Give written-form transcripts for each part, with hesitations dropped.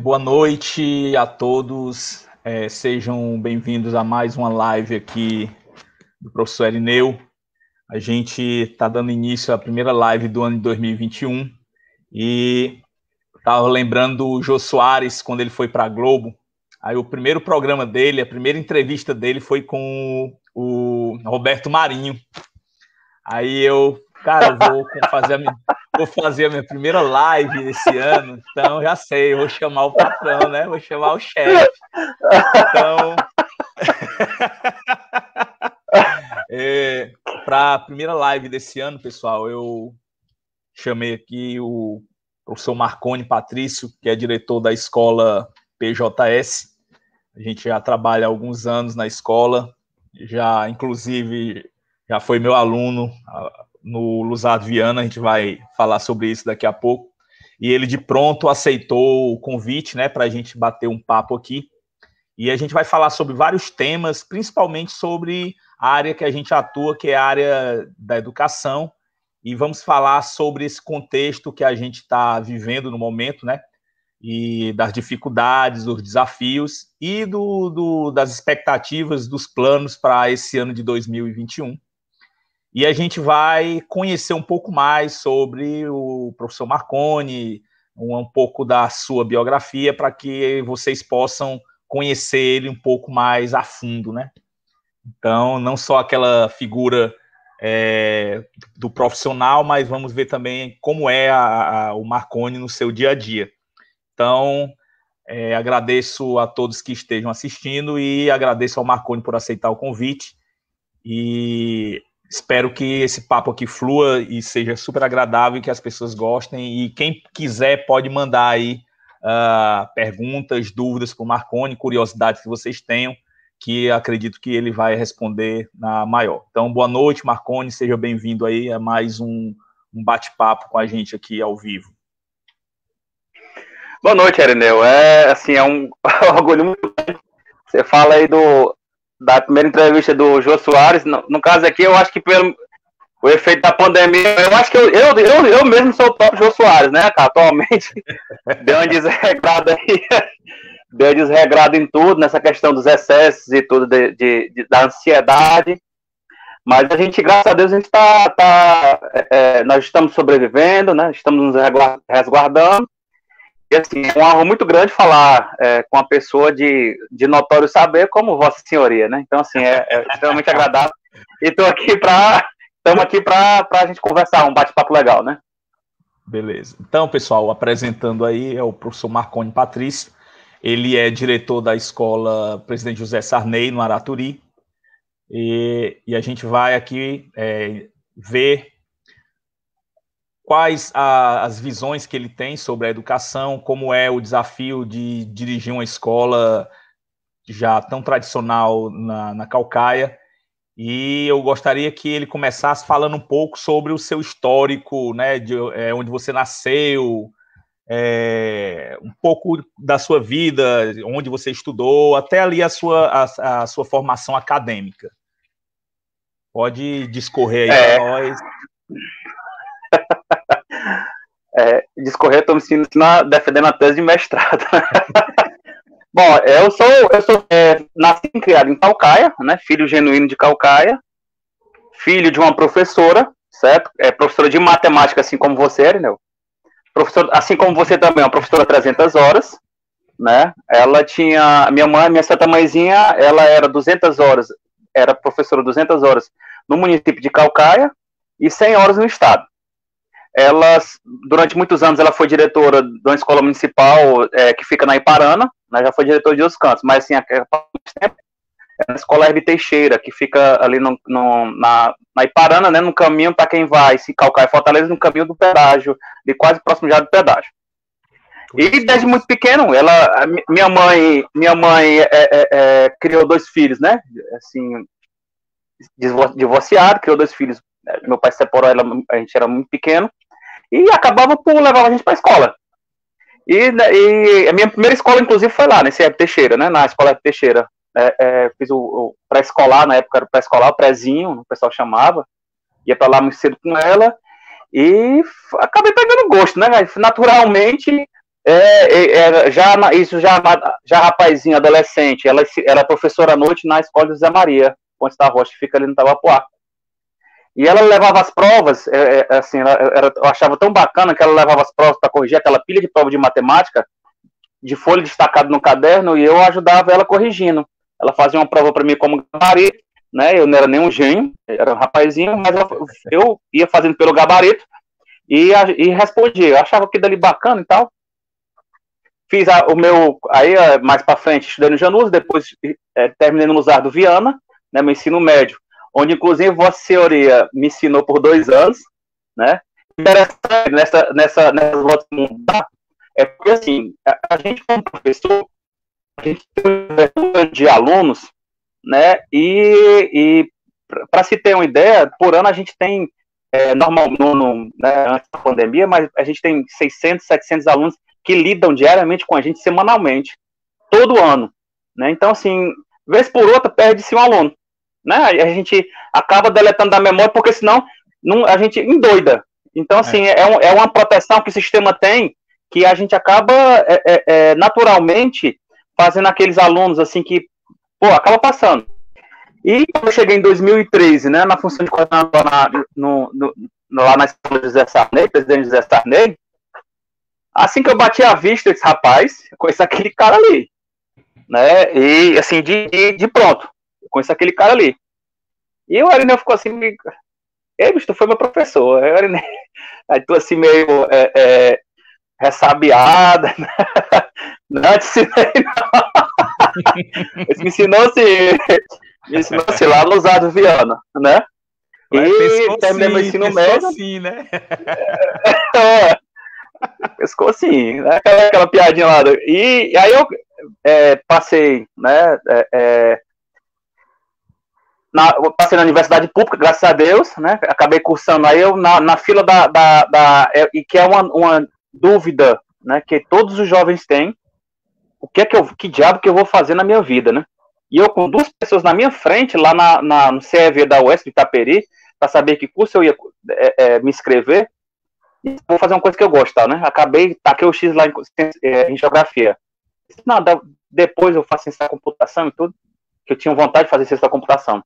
Boa noite a todos. Sejam bem-vindos a mais uma live aqui do professor Erineu. A gente está dando início à primeira live do ano de 2021 e estava lembrando do Jô Soares quando ele foi para a Globo. Aí o primeiro programa dele, a primeira entrevista dele foi com o Roberto Marinho. Aí eu vou fazer a minha primeira live esse ano, então já sei, vou chamar o patrão, né? Vou chamar o chefe. Então, para a primeira live desse ano, pessoal, eu chamei aqui o professor Marconi Patrício, que é diretor da escola PJS. A gente já trabalha há alguns anos na escola, inclusive, já foi meu aluno no Luzzardo Viana, a gente vai falar sobre isso daqui a pouco, e ele de pronto aceitou o convite, né, para a gente bater um papo aqui, e a gente vai falar sobre vários temas, principalmente sobre a área que a gente atua, que é a área da educação, e vamos falar sobre esse contexto que a gente está vivendo no momento, né, e das dificuldades, dos desafios, e das expectativas, dos planos para esse ano de 2021. E a gente vai conhecer um pouco mais sobre o professor Marconi, um pouco da sua biografia, para que vocês possam conhecer ele um pouco mais a fundo, né? Então, não só aquela figura do profissional, mas vamos ver também como é o Marconi no seu dia a dia. Então, agradeço a todos que estejam assistindo e agradeço ao Marconi por aceitar o convite. E espero que esse papo aqui flua e seja super agradável e que as pessoas gostem. E quem quiser pode mandar aí perguntas, dúvidas para o Marconi, curiosidades que vocês tenham, que acredito que ele vai responder na maior. Então, boa noite, Marconi, seja bem-vindo aí a mais um bate-papo com a gente aqui ao vivo. Boa noite, Erineu. É um orgulho muito grande. Você fala aí da primeira entrevista do Jô Soares. No caso aqui, eu acho que pelo o efeito da pandemia, eu acho que eu mesmo sou o próprio Jô Soares, né, cara? Atualmente, deu uma desregrada aí, deu desregrada em tudo, nessa questão dos excessos e tudo, da ansiedade. Mas a gente, graças a Deus, a gente nós estamos sobrevivendo, né? Estamos nos resguardando. E assim, é uma honra muito grande falar com uma pessoa de notório saber como Vossa Senhoria, né? Então, assim, é extremamente agradável. E estamos aqui para a gente conversar, um bate-papo legal, né? Beleza. Então, pessoal, apresentando aí é o professor Marconi Patrício. Ele é diretor da escola Presidente José Sarney, no Araturi. E a gente vai aqui ver quais as visões que ele tem sobre a educação, como é o desafio de dirigir uma escola já tão tradicional na Caucaia. E eu gostaria que ele começasse falando um pouco sobre o seu histórico, né, onde você nasceu, um pouco da sua vida, onde você estudou, até ali a sua formação acadêmica. Pode discorrer aí para nós. Discorrer, estou me sentindo defendendo a tese de mestrado. Bom, eu sou nasci e criado em Caucaia, né? Filho genuíno de Caucaia, filho de uma professora, certo? Professora de matemática, assim como você, né? Professor, assim como você também, uma professora 300 horas, né? Ela tinha, minha santa mãezinha, ela era 200 horas, era professora 200 horas no município de Caucaia e 100 horas no estado. Durante muitos anos, ela foi diretora de uma escola municipal que fica na Iparana, né, já foi diretora de outros cantos, mas assim, a escola Herbe Teixeira, que fica ali na Iparana, né, no caminho, para quem vai, se Caucaia e Fortaleza, no caminho do pedágio, de quase próximo já do pedágio. E desde muito pequeno, minha mãe criou 2 filhos, né, assim, divorciado, criou 2 filhos, meu pai separou ela, a gente era muito pequeno, e acabava por levar a gente para a escola. E a minha primeira escola, inclusive, foi lá, nesse Herbe Teixeira, né? Na escola Herbe Teixeira. Fiz o pré-escolar, na época era o pré-escolar, o prézinho, o pessoal chamava. Ia para lá muito cedo com ela. E acabei pegando gosto, né? Naturalmente, Já rapazinho, adolescente, ela era professora à noite na escola de Zé Maria, Ponte da Rocha, fica ali no Tabapuá. E ela levava as provas, assim, eu achava tão bacana que ela levava as provas para corrigir aquela pilha de prova de matemática, de folha destacada no caderno, e eu ajudava ela corrigindo. Ela fazia uma prova para mim como gabarito, né? Eu não era nem um gênio, era um rapazinho, mas eu ia fazendo pelo gabarito e respondia. Eu achava aquilo ali bacana e tal. Fiz o meu, aí mais para frente, estudei no Janus, depois terminei no Luzardo Viana, né, meu ensino médio, onde inclusive Vossa Senhoria me ensinou por 2 anos, né? Interessante nessas voltas é porque assim, a gente como professor, a gente tem um número de alunos, né? E para se ter uma ideia, por ano a gente tem normal, né, antes da pandemia, mas a gente tem 600, 700 alunos que lidam diariamente com a gente semanalmente, todo ano, né? Então, assim, vez por outra, perde-se um aluno, né? A gente acaba deletando da memória, porque senão a gente endoida. Então, assim, é uma proteção que o sistema tem, que a gente acaba naturalmente fazendo aqueles alunos, assim, que, pô, acaba passando. E quando eu cheguei em 2013, né, na função de coordenador lá na escola de José Sarney, presidente José Sarney, assim que eu bati a vista, esse rapaz, eu conheço aquele cara ali, né, e assim, de pronto, eu conheço aquele cara ali. E o Arineu ficou assim, ei, bicho, tu foi meu professor, aí tu assim meio ressabiada, né? Não te ensinei, não. Ele me ensinou assim, lá no Luzardo Viana, né? E terminei meu ensino médio. Assim, né? Pescou assim, né? Aquela piadinha lá. E aí eu passei, né? Passei na universidade pública, graças a Deus, né? Acabei cursando aí eu na fila e que é uma dúvida, né? Que todos os jovens têm. Que diabo que eu vou fazer na minha vida, né? E eu com 2 pessoas na minha frente, lá no CEV da UES de Itaperi, para saber que curso eu ia me inscrever, e vou fazer uma coisa que eu gosto, tá, né? Taquei o X lá em geografia. Não, depois eu faço ciência da computação e tudo, que eu tinha vontade de fazer ciência da computação.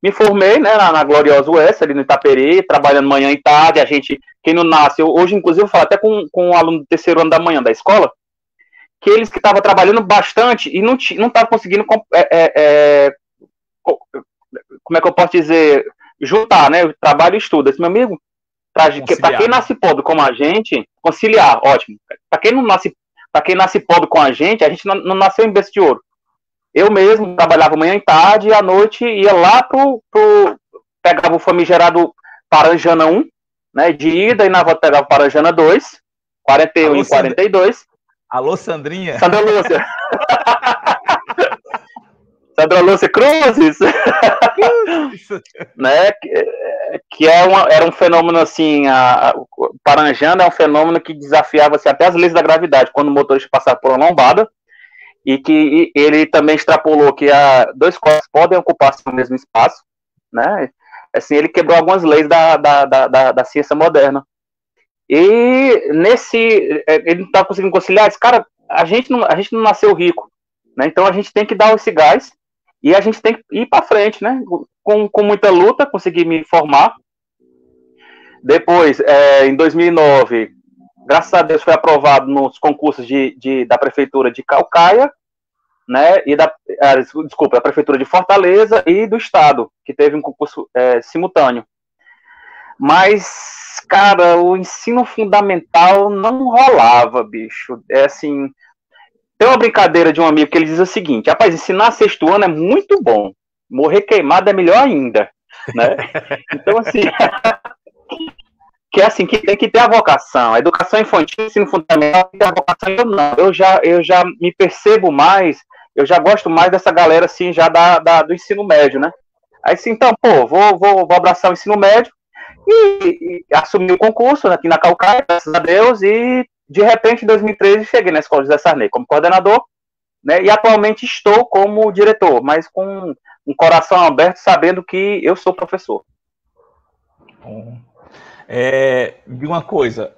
Me formei, né, na gloriosa UES, ali no Itaperi, trabalhando manhã e tarde, quem não nasce, hoje inclusive eu falo até com um aluno do 3º ano da manhã da escola, que eles que estavam trabalhando bastante e não estavam conseguindo, como é que eu posso dizer, juntar, né, trabalho e estudo. Esse meu amigo, para quem nasce pobre como a gente, conciliar, ótimo. Para quem nasce pobre com a gente não nasceu em berço de ouro. Eu mesmo trabalhava manhã e tarde, e à noite ia lá pegava o famigerado Paranjana 1, né, de ida, e na volta pegava o Paranjana 2, 41 e 42. Alô, Sandrinha. Sandra Lúcia. Sandra Lúcia Cruzes. Né? Que era um fenômeno assim, o Paranjana é um fenômeno que desafiava assim, até as leis da gravidade, quando o motorista passava por uma lombada, e que ele também extrapolou que 2 corpos podem ocupar o mesmo espaço, né? Assim, ele quebrou algumas leis da ciência moderna. E ele não está conseguindo conciliar. Cara, a gente não nasceu rico, né? Então a gente tem que dar esse gás e a gente tem que ir para frente, né? Com muita luta, consegui me formar. Depois, em 2009, graças a Deus, foi aprovado nos concursos da Prefeitura de Caucaia, né? E da Prefeitura de Fortaleza e do Estado, que teve um concurso simultâneo. Mas cara, o ensino fundamental não rolava, bicho. Assim, tem uma brincadeira de um amigo que ele diz o seguinte: rapaz, ensinar 6º ano é muito bom, morrer queimado é melhor ainda, né? Então, assim, que tem que ter a vocação. A educação infantil, ensino fundamental, tem que ter a vocação. Eu já me percebo mais, eu já gosto mais dessa galera, assim, já do ensino médio, né? Aí, assim, então, pô, vou abraçar o ensino médio, e assumi o concurso aqui na Caucaia, graças a Deus, e de repente em 2013 cheguei na Escola José Sarney como coordenador, né, e atualmente estou como diretor, mas com um coração aberto, sabendo que eu sou professor. De uma coisa,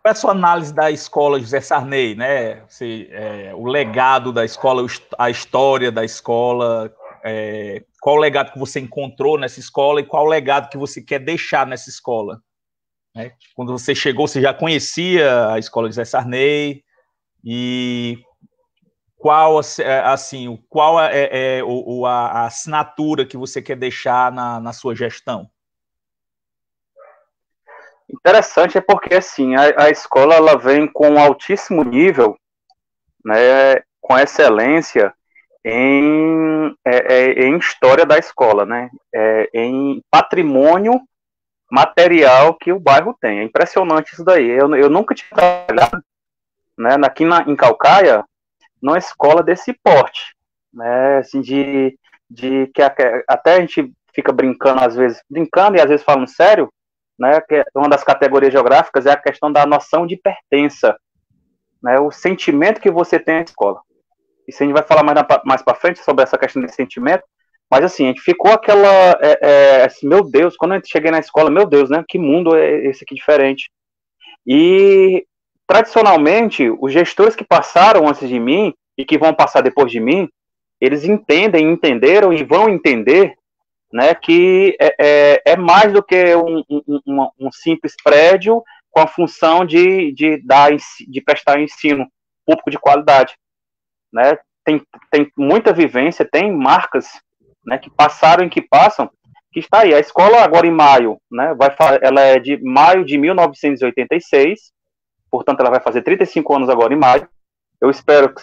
qual é a sua análise da escola José Sarney, né? O legado da escola, a história da escola, qual o legado que você encontrou nessa escola e qual o legado que você quer deixar nessa escola? Né? Quando você chegou, você já conhecia a escola José Sarney e qual a assinatura que você quer deixar na sua gestão? Interessante porque, assim, a escola ela vem com um altíssimo nível, né, com excelência em história da escola, né, em patrimônio material que o bairro tem. É impressionante isso daí. Eu nunca tinha trabalhado, né, aqui em Caucaia, numa escola desse porte, né, assim, de que até a gente fica brincando às vezes, brincando e às vezes falando sério, né, que uma das categorias geográficas é a questão da noção de pertença, né, o sentimento que você tem na escola. Isso a gente vai falar mais para frente sobre essa questão desse sentimento, mas assim, a gente ficou aquela, assim, meu Deus, quando eu cheguei na escola, meu Deus, né, que mundo é esse aqui diferente? E, tradicionalmente, os gestores que passaram antes de mim e que vão passar depois de mim, eles entenderam e vão entender, né, que é mais do que um simples prédio com a função de prestar ensino público de qualidade, né? Tem muita vivência, tem marcas, né, que passaram e que passam, que está aí. A escola agora em maio, né, ela é de maio de 1986, portanto ela vai fazer 35 anos agora em maio. Eu espero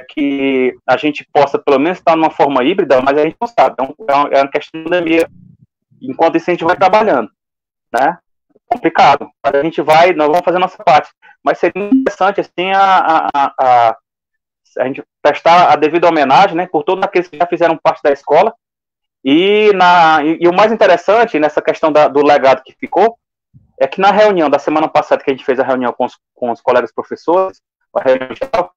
que a gente possa pelo menos estar numa forma híbrida, mas a gente não sabe, é uma questão de pandemia. Enquanto isso a gente vai trabalhando, né? Complicado, mas nós vamos fazer a nossa parte. Mas seria interessante assim a gente prestar a devida homenagem, né, por todos aqueles que já fizeram parte da escola. E o mais interessante nessa questão do legado que ficou é que na reunião da semana passada, que a gente fez a reunião com os colegas professores, a reunião geral,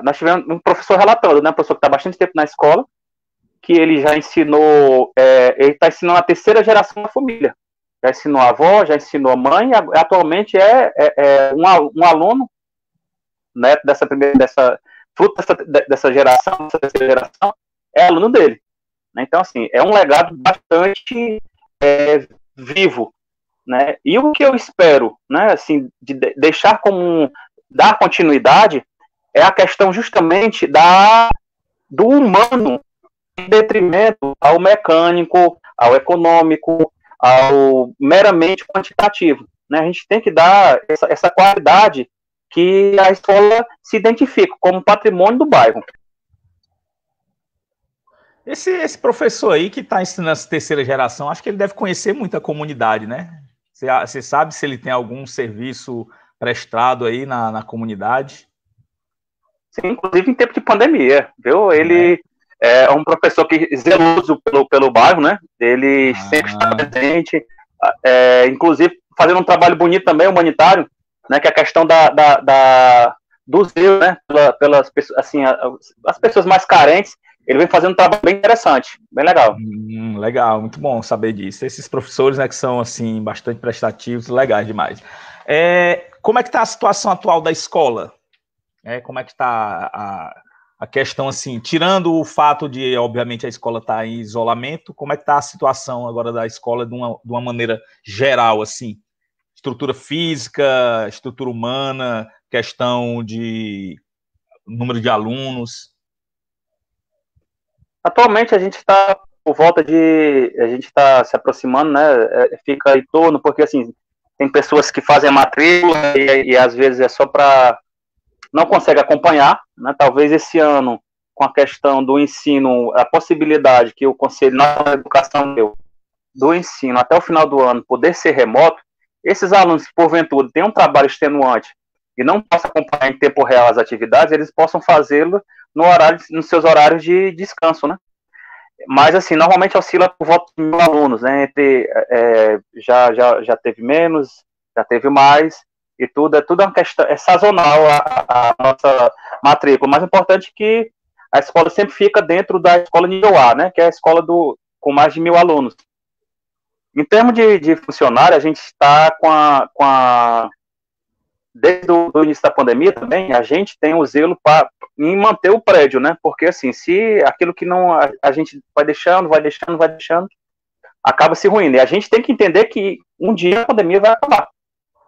nós tivemos um professor relatando, né, um professor que está há bastante tempo na escola, que ele já ensinou, ele está ensinando a terceira geração da família. Já ensinou a avó, já ensinou a mãe, e atualmente um aluno, né, fruto dessa geração, dessa terceira geração, é aluno dele. Então, assim, é um legado bastante vivo, né? E o que eu espero, né, assim, de deixar dar continuidade é a questão justamente do humano em detrimento ao mecânico, ao econômico, ao meramente quantitativo, né? A gente tem que dar essa qualidade que a escola se identifica como patrimônio do bairro. Esse professor aí que está ensinando essa terceira geração, acho que ele deve conhecer muita comunidade, né? Você sabe se ele tem algum serviço prestado aí na comunidade? Sim, inclusive em tempo de pandemia, viu? Ele é um professor zeloso pelo bairro, né? Ele sempre está presente, inclusive fazendo um trabalho bonito também, humanitário, né? Que é a questão do zelo, né? Pelas pessoas, assim, as pessoas mais carentes. Ele vem fazendo um trabalho bem interessante, bem legal. Legal, muito bom saber disso. Esses professores, né, que são, assim, bastante prestativos, legais demais. Como é que está a situação atual da escola? Como é que está a questão, assim, tirando o fato de, obviamente, a escola estar em isolamento, como é que está a situação agora da escola de uma maneira geral, assim? Estrutura física, estrutura humana, questão de número de alunos? Atualmente a gente está a gente está se aproximando, né? Fica em torno, porque assim, tem pessoas que fazem a matrícula e às vezes é só para não consegue acompanhar, né? Talvez esse ano, com a questão do ensino, a possibilidade que o Conselho Nacional de Educação deu do ensino até o final do ano poder ser remoto, esses alunos que porventura têm um trabalho extenuante e não possam acompanhar em tempo real as atividades, eles possam fazê-lo nos seus horários de descanso, né? Mas, assim, normalmente oscila por volta de 1.000 alunos, né? Já teve menos, já teve mais, e tudo é uma questão, é sazonal a nossa matrícula. O mais importante é que a escola sempre fica dentro da escola nível A, né? Que é a escola com mais de 1.000 alunos. Em termos de funcionário, a gente está desde o início da pandemia também, a gente tem o zelo em manter o prédio, né? Porque, assim, se aquilo que não a gente vai deixando, acaba se ruindo. E a gente tem que entender que um dia a pandemia vai acabar.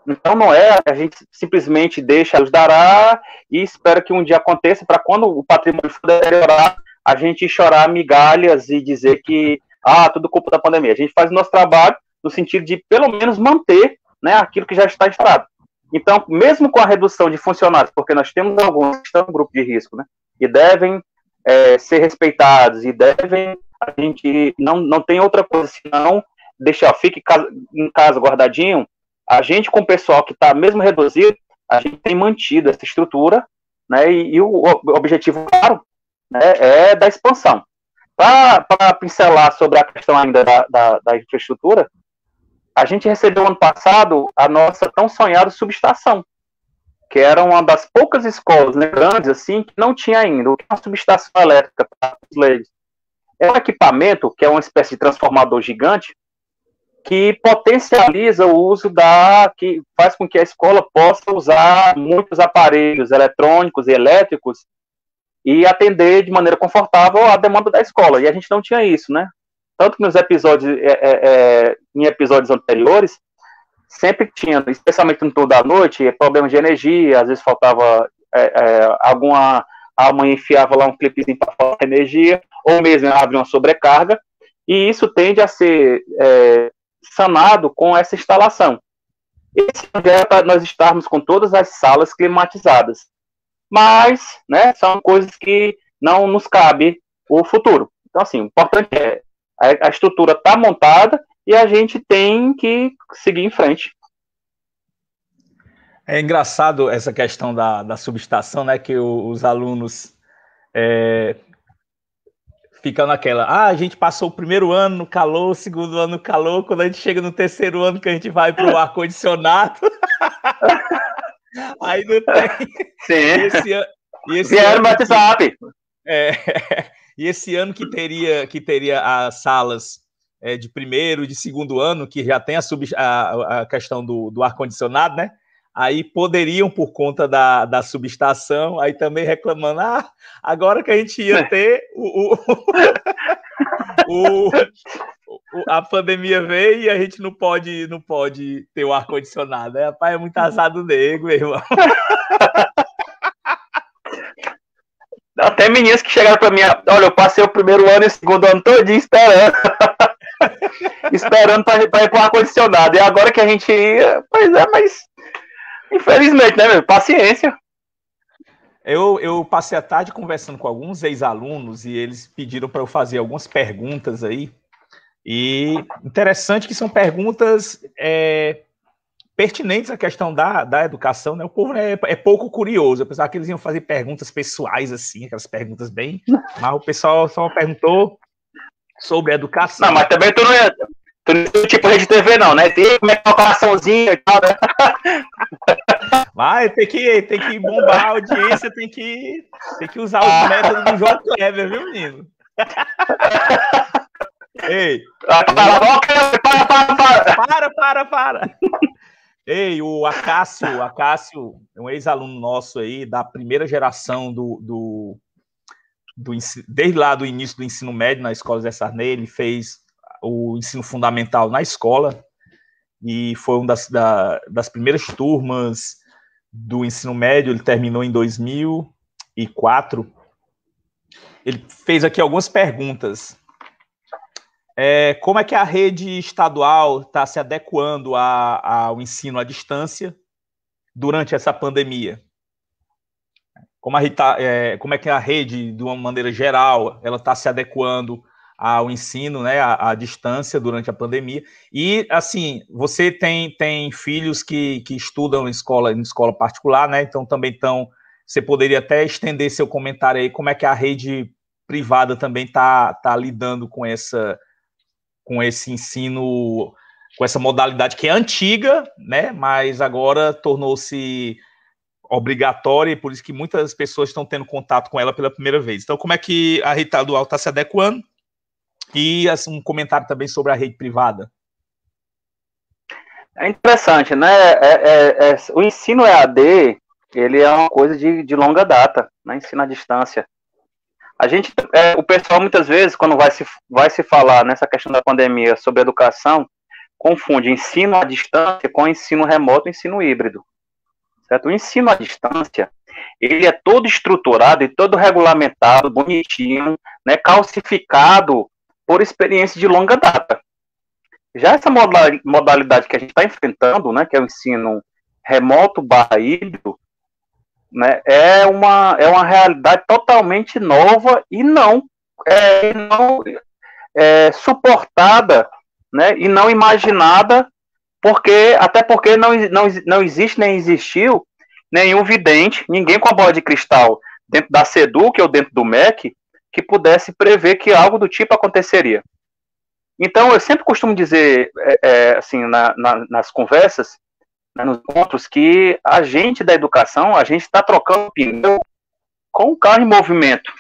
Então, não é a gente simplesmente deixa os dará e espera que um dia aconteça para quando o patrimônio for deteriorar, a gente chorar migalhas e dizer que, tudo culpa da pandemia. A gente faz o nosso trabalho no sentido de, pelo menos, manter, né, aquilo que já está instalado. Então, mesmo com a redução de funcionários, porque nós temos alguns que estão no grupo de risco, né, e devem ser respeitados, e a gente não tem outra coisa senão deixar, fique em casa guardadinho. A gente, com o pessoal que está mesmo reduzido, a gente tem mantido essa estrutura, né, e o objetivo, claro, né, é da expansão. Para pincelar sobre a questão ainda da infraestrutura, a gente recebeu ano passado a nossa tão sonhada subestação, que era uma das poucas escolas, né, grandes assim, que não tinha ainda. O que é uma subestação elétrica para os leigos? É um equipamento que é uma espécie de transformador gigante que potencializa o uso que faz com que a escola possa usar muitos aparelhos eletrônicos e elétricos e atender de maneira confortável a demanda da escola. E a gente não tinha isso, né? Tanto que nos episódios, em episódios anteriores, sempre tinha, especialmente no turno da noite, problemas de energia, às vezes faltava a mãe enfiava lá um clipezinho para faltar energia, ou mesmo abria uma sobrecarga, e isso tende a ser sanado com essa instalação. Esse é para nós estarmos com todas as salas climatizadas. Mas, né, são coisas que não nos cabe o futuro. Então, assim, o importante é a estrutura está montada e a gente tem que seguir em frente. É engraçado essa questão da subestação, né, que os alunos ficam naquela, a gente passou o primeiro ano no calor, o segundo ano no calor, quando a gente chega no terceiro ano que a gente vai para o ar-condicionado, aí não tem... Sim. Vieram no WhatsApp. E esse ano que teria as salas de primeiro e de segundo ano, que já tem a questão do ar-condicionado, né? Aí poderiam, por conta da subestação, aí também reclamando, agora que a gente ia ter a pandemia veio e a gente não pode ter o ar-condicionado. Rapaz, é muito azar do nego, meu irmão. Até meninas que chegaram para mim, olha, eu passei o primeiro ano e o segundo ano todinho esperando para ir para o ar-condicionado. E agora que a gente ia, mas infelizmente, né, meu? Paciência. Eu passei a tarde conversando com alguns ex-alunos e eles pediram para eu fazer algumas perguntas aí. E interessante que são perguntas pertinentes à questão da educação, né? O povo é pouco curioso. Eu pensava que eles iam fazer perguntas pessoais, assim, aquelas perguntas bem... Mas o pessoal só perguntou sobre a educação. Não, mas também tu não é tipo Rede TV, não, né? Tem como é que é uma coraçãozinha e tal, né? Mas tem que bombar a audiência, tem que usar os métodos do João Kleber, viu, menino? Ei! Para! Ei, o Acácio é um ex-aluno nosso aí, da primeira geração desde lá do início do ensino médio na escola Zé Sarney. Ele fez o ensino fundamental na escola e foi uma das primeiras turmas do ensino médio. Ele terminou em 2004. Ele fez aqui algumas perguntas. Como é que a rede estadual está se adequando ao ensino à distância durante essa pandemia? Como é que a rede, de uma maneira geral, ela está se adequando ao ensino, né, à distância durante a pandemia? E, assim, você tem filhos que estudam em escola particular, né? Então, você poderia até estender seu comentário aí, como é que a rede privada também está lidando com esse ensino, com essa modalidade que é antiga, né, mas agora tornou-se obrigatória, e por isso que muitas pessoas estão tendo contato com ela pela primeira vez. Então, como é que a rede estadual está se adequando? E assim, um comentário também sobre a rede privada. É interessante, né? O ensino EAD, ele é uma coisa de longa data, né? Ensino à distância. O pessoal muitas vezes, quando vai se falar nessa questão da pandemia sobre educação, confunde ensino à distância com ensino remoto, ensino híbrido. Certo? O ensino à distância, ele é todo estruturado e todo regulamentado, bonitinho, né, calcificado por experiência de longa data. Já essa modalidade que a gente está enfrentando, né, que é o ensino remoto / híbrido, né, é uma realidade totalmente nova e não suportada, né, e não imaginada, até porque não existe nem existiu nenhum vidente, ninguém com a bola de cristal dentro da SEDUC ou dentro do MEC que pudesse prever que algo do tipo aconteceria. Então, eu sempre costumo dizer, assim, nas conversas, né, nos encontros, que a gente da educação, a gente está trocando pneu com o carro em movimento.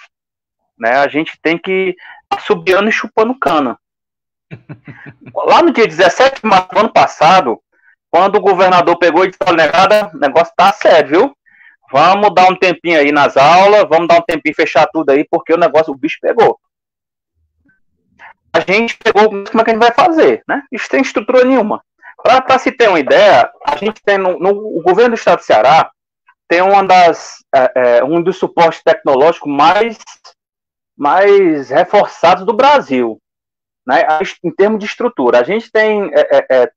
Né? A gente tem que ir assobiando e chupando cana. Lá no dia 17 de março do ano passado, quando o governador pegou e disse, negada, o negócio tá sério, viu? Vamos dar um tempinho aí nas aulas, vamos dar um tempinho, fechar tudo aí, porque o bicho pegou. A gente pegou, como é que a gente vai fazer, né? Isso tem estrutura nenhuma. Para se ter uma ideia, a gente tem no governo do estado do Ceará, tem um dos suportes tecnológicos mais reforçados do Brasil, né? Em termos de estrutura. A gente tem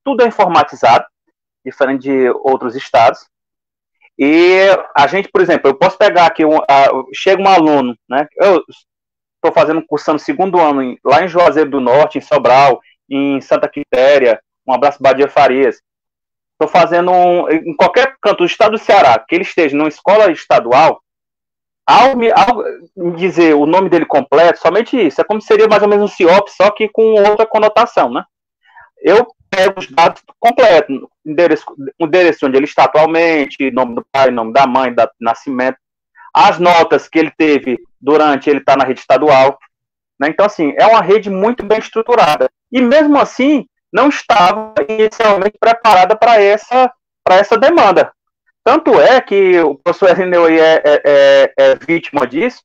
tudo informatizado, diferente de outros estados. E a gente, por exemplo, eu posso pegar aqui, chega um aluno, né? Eu estou cursando segundo ano lá em Juazeiro do Norte, em Sobral, em Santa Quitéria, um abraço, Badia Farias. Estou fazendo em qualquer canto do estado do Ceará, que ele esteja numa escola estadual, ao dizer o nome dele completo, somente isso, é como se seria mais ou menos um CIOP, só que com outra conotação, né? Eu pego os dados completos, o endereço onde ele está atualmente, nome do pai, nome da mãe, data de nascimento, as notas que ele teve durante ele estar na rede estadual, né? Então, assim, é uma rede muito bem estruturada. E mesmo assim, não estava inicialmente preparada para essa demanda. Tanto é que o professor Erineu aí é vítima disso.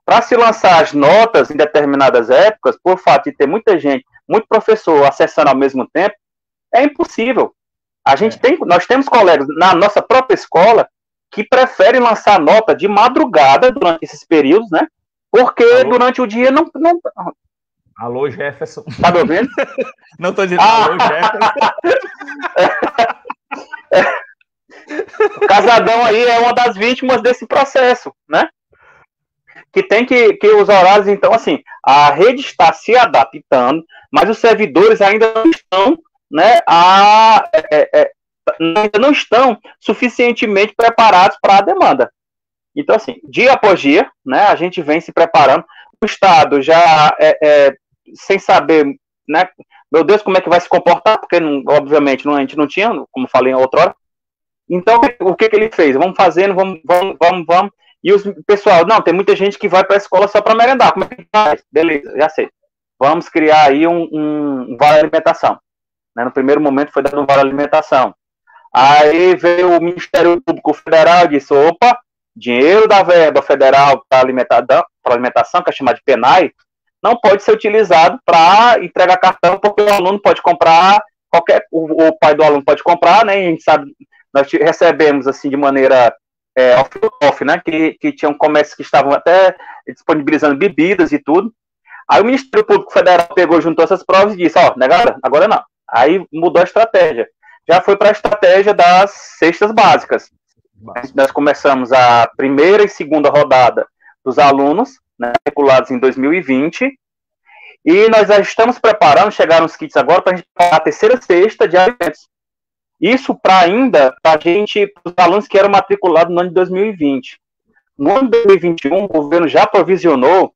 Para se lançar as notas em determinadas épocas, por fato de ter muita gente, muito professor acessando ao mesmo tempo, é impossível. Nós temos colegas na nossa própria escola que preferem lançar nota de madrugada durante esses períodos, né? Porque durante o dia não... Alô, Jefferson. Tá me ouvindo? Não estou dizendo alô, Jefferson. O Casadão aí é uma das vítimas desse processo, né? Que tem que os horários, então, assim, a rede está se adaptando, mas os servidores ainda não estão, né, ainda não estão suficientemente preparados para a demanda. Então, assim, dia após dia, né, a gente vem se preparando. O Estado já, sem saber, né, meu Deus, como é que vai se comportar, porque, obviamente, a gente não tinha, como falei outrora. Então, o que ele fez? Vamos fazendo, vamos. E o pessoal, não, tem muita gente que vai para a escola só para merendar. Como é que faz? Beleza, já sei. Vamos criar aí um vale alimentação. Né? No primeiro momento foi dado um vale alimentação. Aí veio o Ministério Público Federal e disse, opa, dinheiro da verba federal para alimentação, que é chamada de PENAI, não pode ser utilizado para entregar cartão, porque o aluno pode comprar, o pai do aluno pode comprar, né? E a gente sabe, nós recebemos assim de maneira off, né? Que tinham comércios que estavam até disponibilizando bebidas e tudo. Aí o Ministério Público Federal pegou, juntou essas provas e disse, negada, agora não. Aí mudou a estratégia. Já foi para a estratégia das cestas básicas. Nós começamos a primeira e segunda rodada dos alunos, né, matriculados em 2020, e nós já estamos preparando, chegaram os kits agora, para a gente preparar a terceira cesta de alimentos. Isso para a gente, os alunos que eram matriculados no ano de 2020. No ano de 2021, o governo já provisionou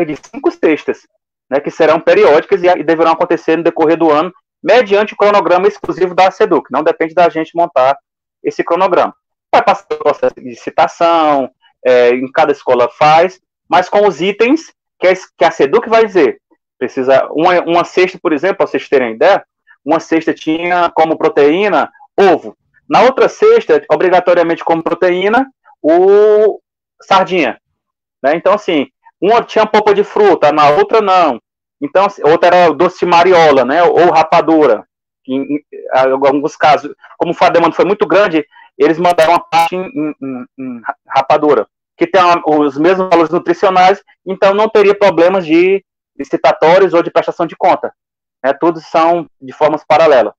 de 5 cestas, né, que serão periódicas e deverão acontecer no decorrer do ano, mediante o cronograma exclusivo da SEDUC. Não depende da gente montar esse cronograma. Vai passar o processo de licitação, em cada escola faz, mas com os itens que a SEDUC vai dizer. Precisa uma cesta, por exemplo, para vocês terem ideia, uma cesta tinha como proteína ovo. Na outra cesta, obrigatoriamente como proteína, o sardinha. Né? Então, assim, uma tinha polpa de fruta, na outra não. Então, outra era doce de mariola, né? Ou rapadura. Em alguns casos, como a demanda foi muito grande, eles mandaram uma parte em rapadura, que tem os mesmos valores nutricionais, então não teria problemas de licitatórios ou de prestação de conta. Né? Todos são de formas paralelas.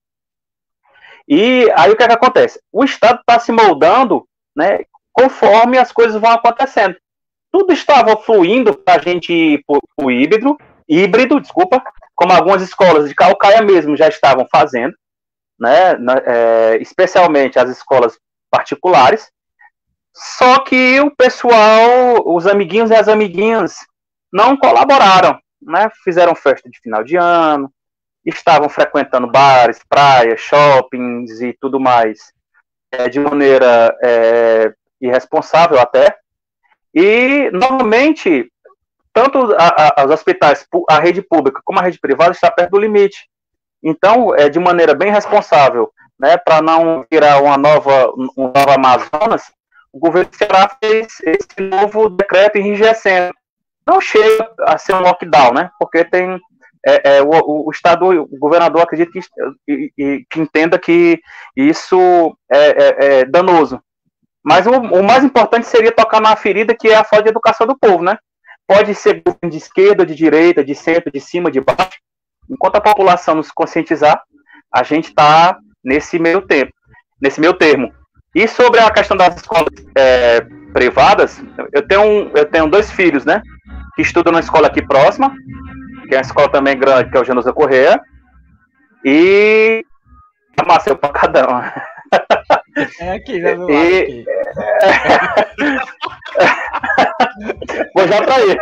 E aí o que acontece? O Estado está se moldando, né, conforme as coisas vão acontecendo. Tudo estava fluindo para a gente ir para o híbrido, como algumas escolas de Caucaia mesmo já estavam fazendo, né, especialmente as escolas particulares, só que o pessoal, os amiguinhos e as amiguinhas, não colaboraram, né, fizeram festa de final de ano, estavam frequentando bares, praias, shoppings e tudo mais, de maneira irresponsável até, e, normalmente, tanto os hospitais, a rede pública como a rede privada está perto do limite. Então, de maneira bem responsável, né, para não virar uma nova Amazonas, o governo Ceará fez esse novo decreto enrijecendo. Não chega a ser um lockdown, né, porque tem o Estado, o governador acredita que entenda que isso é danoso. Mas o mais importante seria tocar na ferida, que é a falta de educação do povo, né? Pode ser de esquerda, de direita, de centro, de cima, de baixo. Enquanto a população nos conscientizar, a gente está nesse meio termo. E sobre a questão das escolas privadas, eu tenho 2 filhos, né? Que estudam na escola aqui próxima, que é uma escola também grande, que é o Genusa Correia, e amassei o pancadão. Aqui, já do lado aqui. Vou já pra aí.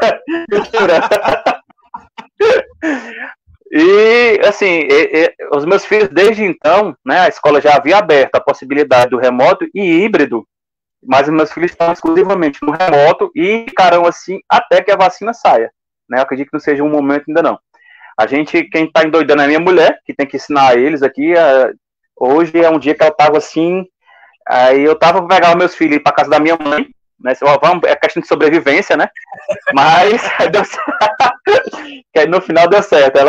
E, assim, os meus filhos, desde então, né, a escola já havia aberto a possibilidade do remoto e híbrido, mas os meus filhos estão exclusivamente no remoto e ficarão assim até que a vacina saia. Né? Eu acredito que não seja um momento ainda não. Quem está endoidando é a minha mulher, que tem que ensinar eles aqui. Hoje é um dia que ela estava assim, aí eu estava para pegar os meus filhos para casa da minha mãe, né? É questão de sobrevivência, né? Mas deu certo. No final deu certo.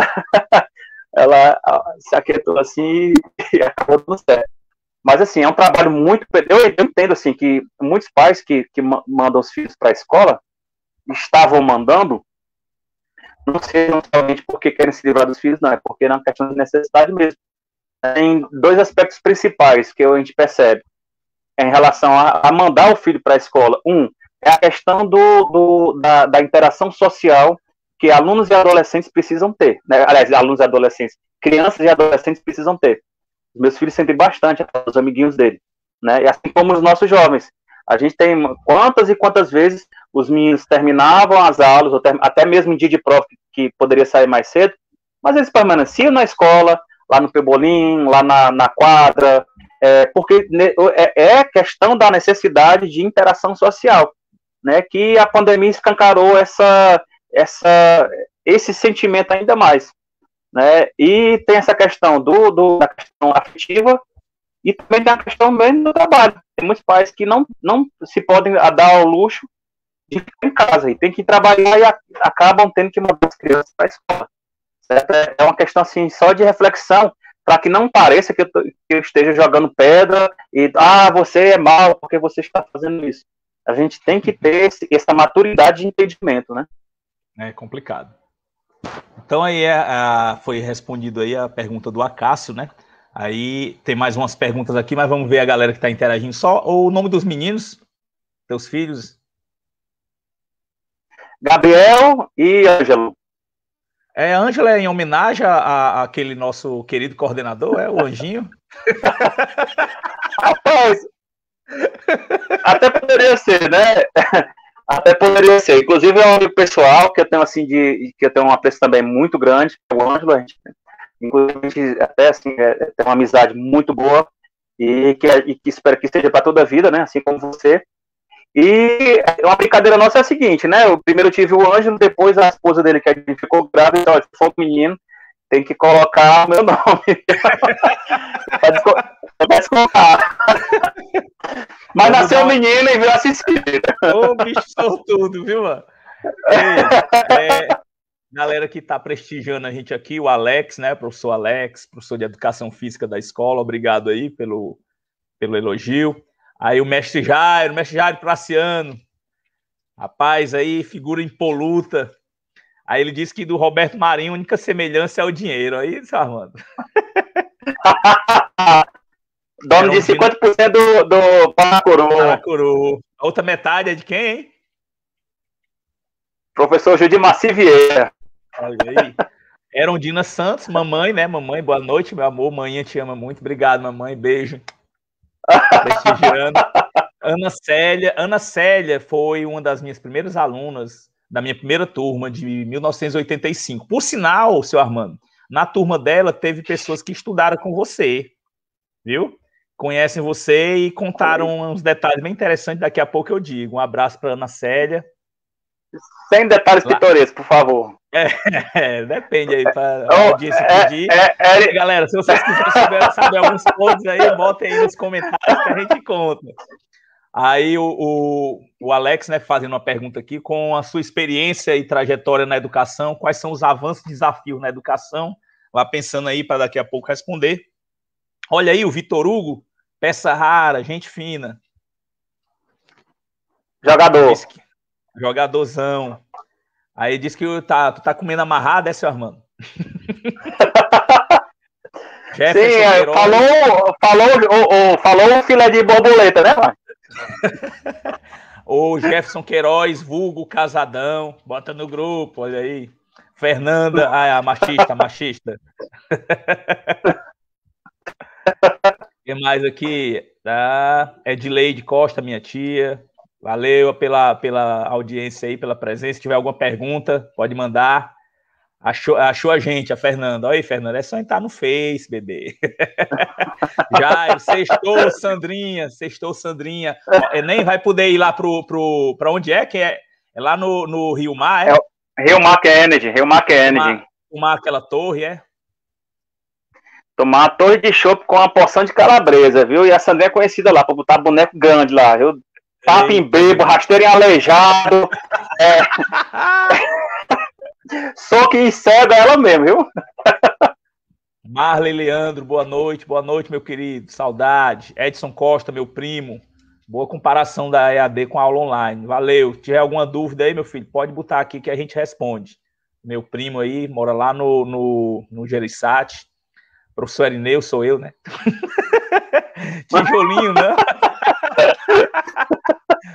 Ela se aquietou assim e acabou dando certo. Mas assim, é um trabalho muito. Eu entendo assim que muitos pais que mandam os filhos para a escola estavam mandando, não sei somente porque querem se livrar dos filhos, não, é porque é uma questão de necessidade mesmo. Tem 2 aspectos principais que a gente percebe em relação a mandar o filho para a escola. É a questão da interação social que alunos e adolescentes precisam ter. Né? Aliás, alunos e adolescentes, crianças e adolescentes precisam ter. Os meus filhos sentem bastante os amiguinhos dele. Né? E assim como os nossos jovens. A gente tem quantas e quantas vezes os meninos terminavam as aulas, até mesmo em dia de prova, que poderia sair mais cedo, mas eles permaneciam na escola, lá no Pebolim, lá na quadra, porque é questão da necessidade de interação social, né, que a pandemia escancarou esse sentimento ainda mais. Né, e tem essa questão da questão afetiva e também tem a questão mesmo do trabalho. Tem muitos pais que não se podem dar ao luxo de ficar em casa e tem que trabalhar e acabam tendo que mandar as crianças para a escola. Certo? É uma questão assim, só de reflexão, para que não pareça que eu esteja jogando pedra e você é mal porque você está fazendo isso. A gente tem que ter essa maturidade de entendimento, né? É complicado. Então aí foi respondido aí a pergunta do Acácio, né? Aí tem mais umas perguntas aqui, mas vamos ver a galera que está interagindo. Só o nome dos meninos, teus filhos? Gabriel e Ângelo. Ângelo é em homenagem àquele nosso querido coordenador, o Anjinho? Rapaz, até poderia ser, né? Até poderia ser. Inclusive é um amigo pessoal que eu tenho assim que eu tenho um apreço também muito grande, que é o Ângelo. A gente, inclusive, até assim, tem uma amizade muito boa e que espero que seja para toda a vida, né? Assim como você. E uma brincadeira nossa é a seguinte, né? Eu primeiro tive o Ângelo, depois a esposa dele, que a gente ficou grávida, então, foi um menino, tem que colocar meu nome. Pode descontar. Mas nasceu um menino e veio assistir. Ô, bicho sortudo, viu, mano? Galera que está prestigiando a gente aqui, o Alex, né, professor Alex, professor de Educação Física da escola, obrigado aí pelo elogio. Aí o mestre Jairo Praciano, rapaz, aí figura impoluta. Aí ele disse que do Roberto Marinho a única semelhança é o dinheiro. Aí, Armando. Dono de 50% do Paracuru. A outra metade é de quem, hein? Professor Judimar Vieira. Olha aí. Erondina Santos, mamãe, né? Mamãe, boa noite, meu amor. Manhã te ama muito. Obrigado, mamãe. Beijo. Prestigiando. Ana Célia foi uma das minhas primeiras alunas da minha primeira turma de 1985. Por sinal, seu Armando, na turma dela teve pessoas que estudaram com você, viu? Conhecem você e contaram uns detalhes bem interessantes. Daqui a pouco eu digo. Um abraço para Ana Célia. Sem detalhes pitorescos, por favor. Depende aí, para a audiência pedir. Galera, se vocês quiserem saber alguns pontos aí, botem aí nos comentários que a gente conta. Aí o Alex, né, fazendo uma pergunta aqui, com a sua experiência e trajetória na educação, quais são os avanços e desafios na educação? Vá pensando aí para daqui a pouco responder. Olha aí o Vitor Hugo, peça rara, gente fina. Jogadorzão. Aí disse que tu tá comendo amarrado, seu Armando? Sim, falou o filé de borboleta, né, pai? O Jefferson Queiroz, vulgo Casadão, bota no grupo, olha aí. Fernanda, a machista. O que mais aqui? Edileide Costa, minha tia. Valeu pela audiência aí, pela presença. Se tiver alguma pergunta, pode mandar. Achou a gente, a Fernanda. Olha aí, Fernanda, é só entrar no Face, bebê. Jairo, sextou, Sandrinha. Nem vai poder ir lá para onde é? Que é lá no Rio Mar, é? Rio Mar Kennedy. Tomar aquela torre, é? Tomar uma torre de chopp com uma porção de calabresa, viu? E a Sandrinha é conhecida lá, pra botar boneco grande lá, viu? Tapa em bebo, rasteiro em aleijado. Soco em cego ela mesmo, viu? Marley Leandro, boa noite, meu querido, saudade. Edson Costa, meu primo, boa comparação da EAD com a aula online, valeu. Se tiver alguma dúvida aí, meu filho, pode botar aqui que a gente responde. Meu primo aí, mora lá no Gerissati, professor Erineu, sou eu, né? Tijolinho, né?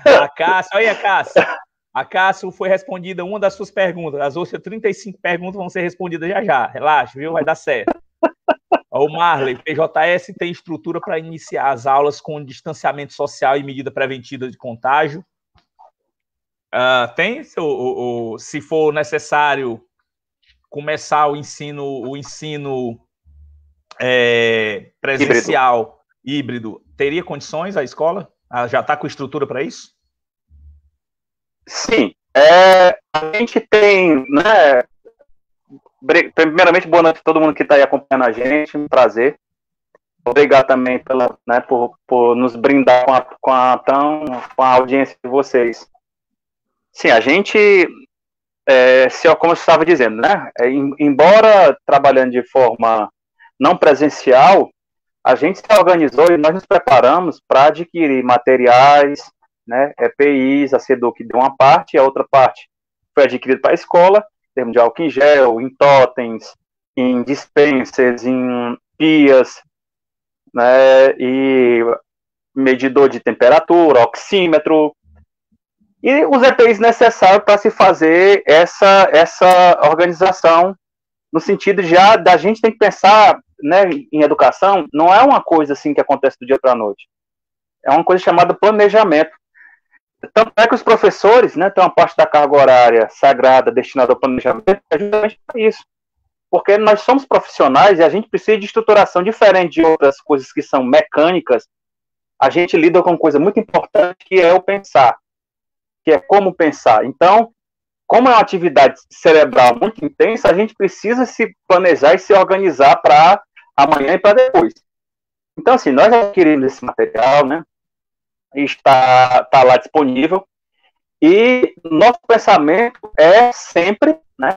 A Cássio, olha a Cássio. A Cássio foi respondida uma das suas perguntas. As outras 35 perguntas vão ser respondidas já. Relaxa, viu? Vai dar certo. O Marley, PJS tem estrutura para iniciar as aulas com distanciamento social e medida preventiva de contágio? Tem? Se for necessário começar o ensino presencial, híbrido, teria condições a escola? Já está com estrutura para isso? Sim. A gente tem, né? Primeiramente, boa noite a todo mundo que está aí acompanhando a gente, um prazer. Obrigado também por nos brindar com a audiência de vocês. Sim, a gente, como eu estava dizendo, né? Embora trabalhando de forma não presencial, a gente se organizou e nós nos preparamos para adquirir materiais, né? EPIs, a SEDUC deu uma parte, e a outra parte foi adquirida para a escola, em termos de álcool em gel, em totens, em dispensers, em pias, né? E medidor de temperatura, oxímetro, e os EPIs necessários para se fazer essa organização, no sentido já da gente tem que pensar, né, em educação, não é uma coisa assim que acontece do dia para a noite. É uma coisa chamada planejamento. Tanto é que os professores, né, têm uma parte da carga horária sagrada destinada ao planejamento, é justamente para isso. Porque nós somos profissionais e a gente precisa de estruturação diferente de outras coisas que são mecânicas. A gente lida com uma coisa muito importante, que é o pensar, que é como pensar. Então, como é uma atividade cerebral muito intensa, a gente precisa se planejar e se organizar para amanhã e para depois. Então, assim, nós adquirimos esse material, né? Está lá disponível. E nosso pensamento é sempre, né,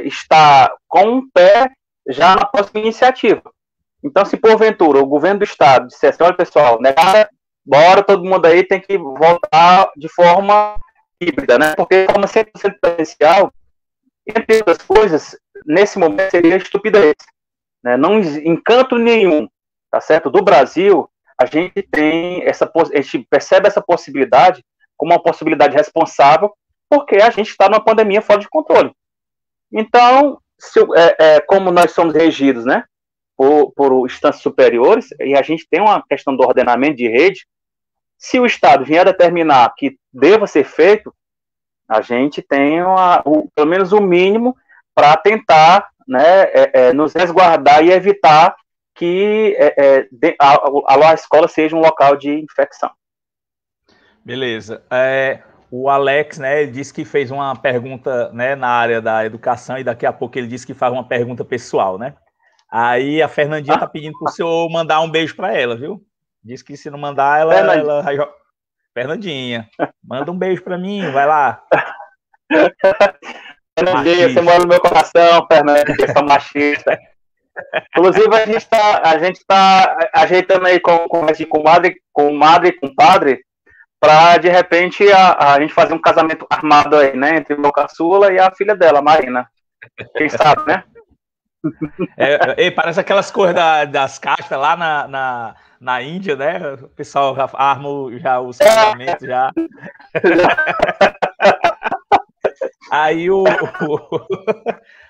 estar com um pé já na próxima iniciativa. Então, se porventura o governo do estado dissesse, olha, pessoal, né, bora, todo mundo aí tem que voltar de forma híbrida, né? Porque como 100% presencial, entre outras coisas, nesse momento seria estupidez, né? Não em canto nenhum, tá certo? Do Brasil, a gente percebe essa possibilidade como uma possibilidade responsável, porque a gente está numa pandemia fora de controle. Então, como nós somos regidos, né, por instâncias superiores, e a gente tem uma questão do ordenamento de rede, se o Estado vier a determinar que deva ser feito, a gente tem pelo menos o mínimo para tentar, né, nos resguardar e evitar que a escola seja um local de infecção. Beleza. O Alex, né, ele disse que fez uma pergunta, né, na área da educação, e daqui a pouco ele disse que faz uma pergunta pessoal, né? Aí a Fernandinha está pedindo para o senhor mandar um beijo para ela, viu? Diz que se não mandar, ela vai jogar. Fernandinha, manda um beijo para mim, vai lá. Fernandinha, você mora no meu coração, Fernandinha, que é machista. Inclusive, a gente está ajeitando aí com madre e com padre, para, de repente, a gente fazer um casamento armado aí, né? Entre o meu caçula e a filha dela, Marina. Quem sabe, né? Parece aquelas coisas das castas lá na Índia, né? O pessoal já arma os casamentos já. Aí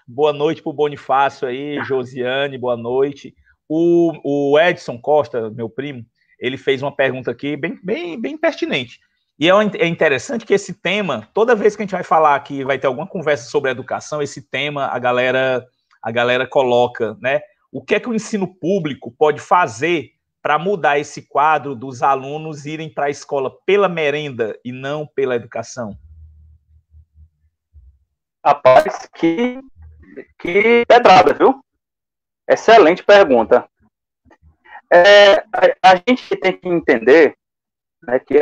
boa noite pro Bonifácio aí, Josiane, boa noite. O Edson Costa, meu primo, ele fez uma pergunta aqui bem pertinente. E é interessante que esse tema, toda vez que a gente vai falar que vai ter alguma conversa sobre educação, esse tema a galera coloca, né? O que é que o ensino público pode fazer para mudar esse quadro dos alunos irem para a escola pela merenda e não pela educação? Rapaz, que pedrada, viu? Excelente pergunta. A gente tem que entender, né, que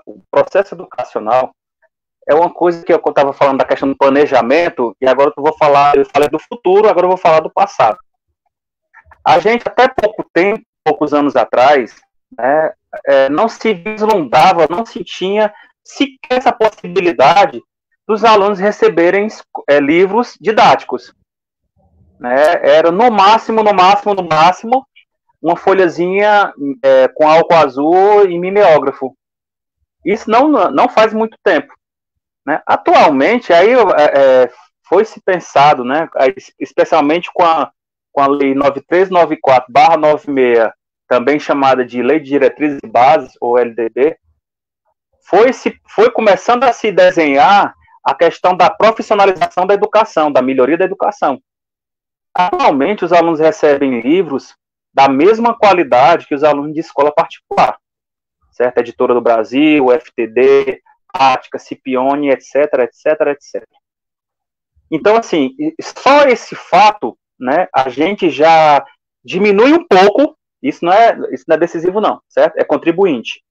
o processo educacional é uma coisa que eu estava falando da questão do planejamento, e agora eu falei do futuro, agora eu vou falar do passado. A gente, até poucos anos atrás, né, não se vislumbrava, não se tinha sequer essa possibilidade dos alunos receberem livros didáticos. Né? Era no máximo, uma folhazinha com álcool azul e mimeógrafo. Isso não faz muito tempo. Né? Atualmente, aí foi-se pensado, né, especialmente com a Lei 9394/96, também chamada de Lei de Diretrizes e Bases, ou LDB, foi começando a se desenhar a questão da profissionalização da educação, da melhoria da educação. Atualmente, os alunos recebem livros da mesma qualidade que os alunos de escola particular, certo? Editora do Brasil, FTD, Ática, Scipione, etc. Então, assim, só esse fato, né, a gente já diminui um pouco, isso não é decisivo não, certo? É contribuinte.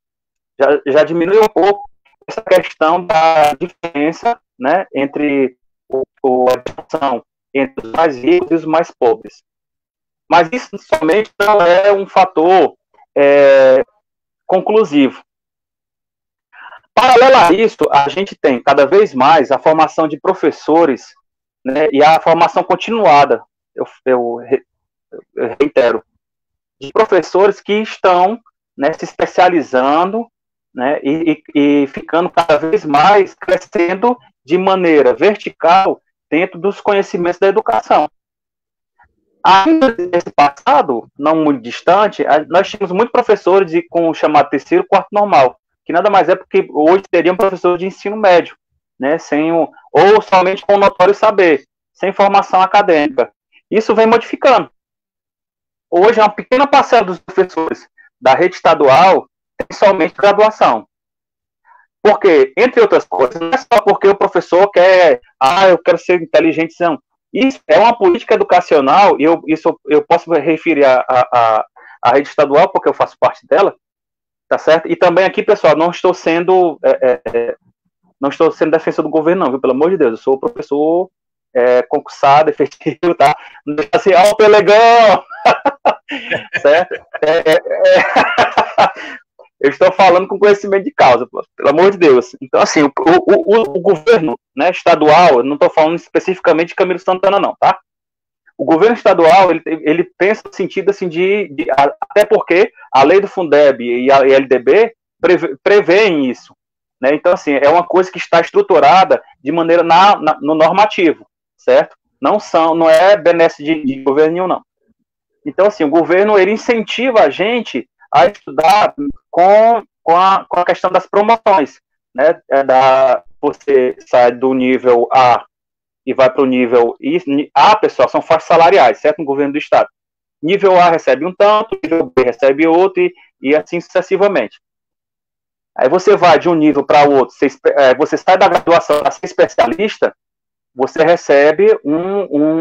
Já diminui um pouco essa questão da diferença, né, entre a educação entre os mais ricos e os mais pobres. Mas isso somente não é um fator conclusivo. Paralelo a isso, a gente tem cada vez mais a formação de professores, né, e a formação continuada, eu reitero, de professores que estão, né, se especializando, né, e ficando cada vez mais crescendo de maneira vertical dentro dos conhecimentos da educação. Ainda nesse passado, não muito distante, nós tínhamos muitos professores com o chamado terceiro quarto normal, que nada mais é porque hoje teriam professores de ensino médio, né, ou somente com o notório saber, sem formação acadêmica. Isso vem modificando. Hoje, uma pequena parcela dos professores da rede estadual tem somente graduação. Porque, entre outras coisas, não é só porque o professor quer, eu quero ser inteligente, não. Isso é uma política educacional, e isso eu posso me referir à rede estadual, porque eu faço parte dela, tá certo? E também aqui, pessoal, não estou sendo defensor do governo, não, viu? Pelo amor de Deus, eu sou professor concursado, efetivo, tá? Assim, ó, Pelegão! Certo? Eu estou falando com conhecimento de causa, pô, pelo amor de Deus. Então, assim, o governo, né, estadual, eu não estou falando especificamente de Camilo Santana, não, tá? O governo estadual, ele pensa no sentido, assim, até porque a lei do Fundeb e a LDB prevêem isso, né? Então, assim, é uma coisa que está estruturada de maneira no normativo, certo? Não é benesse de governo nenhum, não. Então, assim, o governo, ele incentiva a gente a estudar com a questão das promoções, né? Você sai do nível A e vai para o nível A, pessoal, são faixas salariais, certo? No governo do estado. Nível A recebe um tanto, nível B recebe outro, e assim sucessivamente. Aí você vai de um nível para o outro, você sai da graduação para ser especialista, você recebe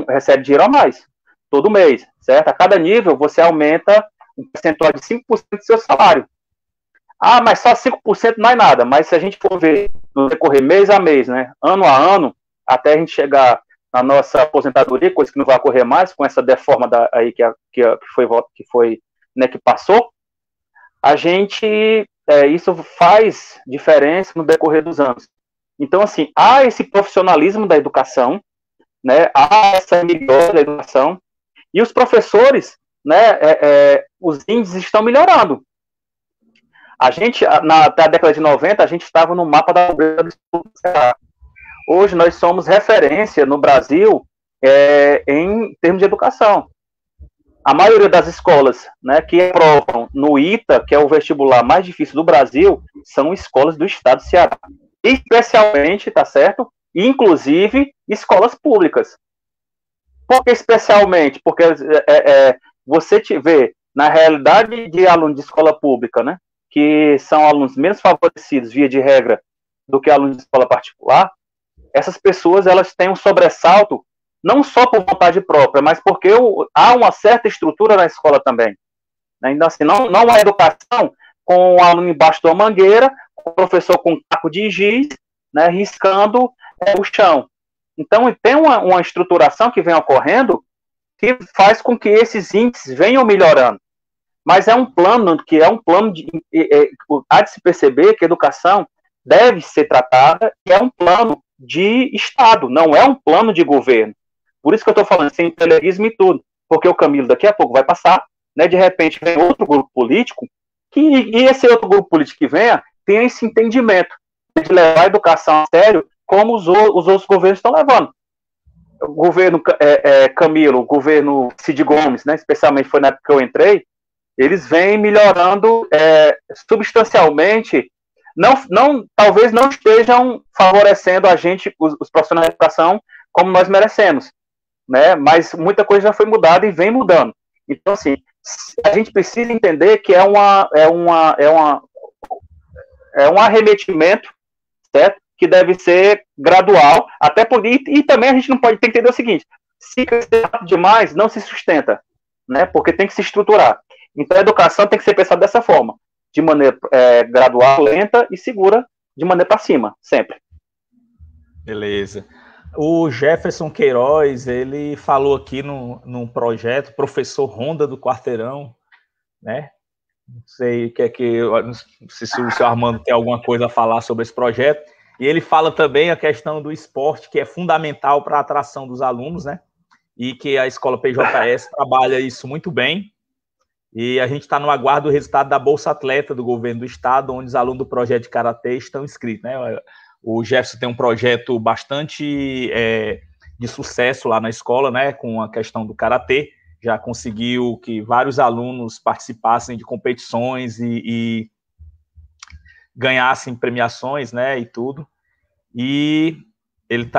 recebe dinheiro a mais, todo mês, certo? A cada nível você aumenta um percentual de 5% do seu salário. Mas só 5% não é nada, mas se a gente for ver no decorrer mês a mês, né, ano a ano, até a gente chegar na nossa aposentadoria, coisa que não vai ocorrer mais com essa deforma aí que passou, a gente isso faz diferença no decorrer dos anos. Então, assim, há esse profissionalismo da educação, né, há essa melhora da educação, e os professores, né, os índices estão melhorando. A gente, até a década de 90, a gente estava no mapa da pobreza do Ceará. Hoje nós somos referência no Brasil em termos de educação. A maioria das escolas, né, que aprovam no ITA, que é o vestibular mais difícil do Brasil, são escolas do estado do Ceará. Especialmente, tá certo? Inclusive, escolas públicas. Por que especialmente? Porque você vê, na realidade de alunos de escola pública, né, que são alunos menos favorecidos, via de regra, do que alunos de escola particular, essas pessoas elas têm um sobressalto não só por vontade própria, mas porque há uma certa estrutura na escola também. Então, assim, não há educação com o aluno embaixo de uma mangueira, com o professor com um taco de giz, né, riscando o chão. Então, tem uma estruturação que vem ocorrendo que faz com que esses índices venham melhorando. Mas há de se perceber que a educação deve ser tratada e é um plano de Estado, não é um plano de governo. Por isso que eu estou falando sem televismo e tudo, porque o Camilo daqui a pouco vai passar, né, de repente vem outro grupo político, e esse outro grupo político que venha tem esse entendimento de levar a educação a sério, como os outros governos estão levando. O governo Camilo, o governo Cid Gomes, né, especialmente foi na época que eu entrei, eles vêm melhorando substancialmente, talvez não estejam favorecendo a gente, os profissionais de educação, como nós merecemos, né? Mas muita coisa já foi mudada e vem mudando. Então, assim, a gente precisa entender que é um arremetimento, certo? Que deve ser gradual, e também a gente não pode ter que entender o seguinte: se crescer rápido demais, não se sustenta, né? Porque tem que se estruturar. Então, a educação tem que ser pensada dessa forma, de maneira gradual, lenta e segura, de maneira para cima, sempre. Beleza. O Jefferson Queiroz, ele falou aqui num projeto, professor Ronda do Quarteirão, né? Não sei não sei se o senhor Armando tem alguma coisa a falar sobre esse projeto. E ele fala também a questão do esporte, que é fundamental para a atração dos alunos, né? E que a escola PJS trabalha isso muito bem. E a gente está no aguardo do resultado da Bolsa Atleta do governo do estado, onde os alunos do projeto de Karatê estão inscritos, né? O Jefferson tem um projeto bastante de sucesso lá na escola, né, com a questão do Karatê. Já conseguiu que vários alunos participassem de competições e ganhassem premiações, né, e tudo. E ele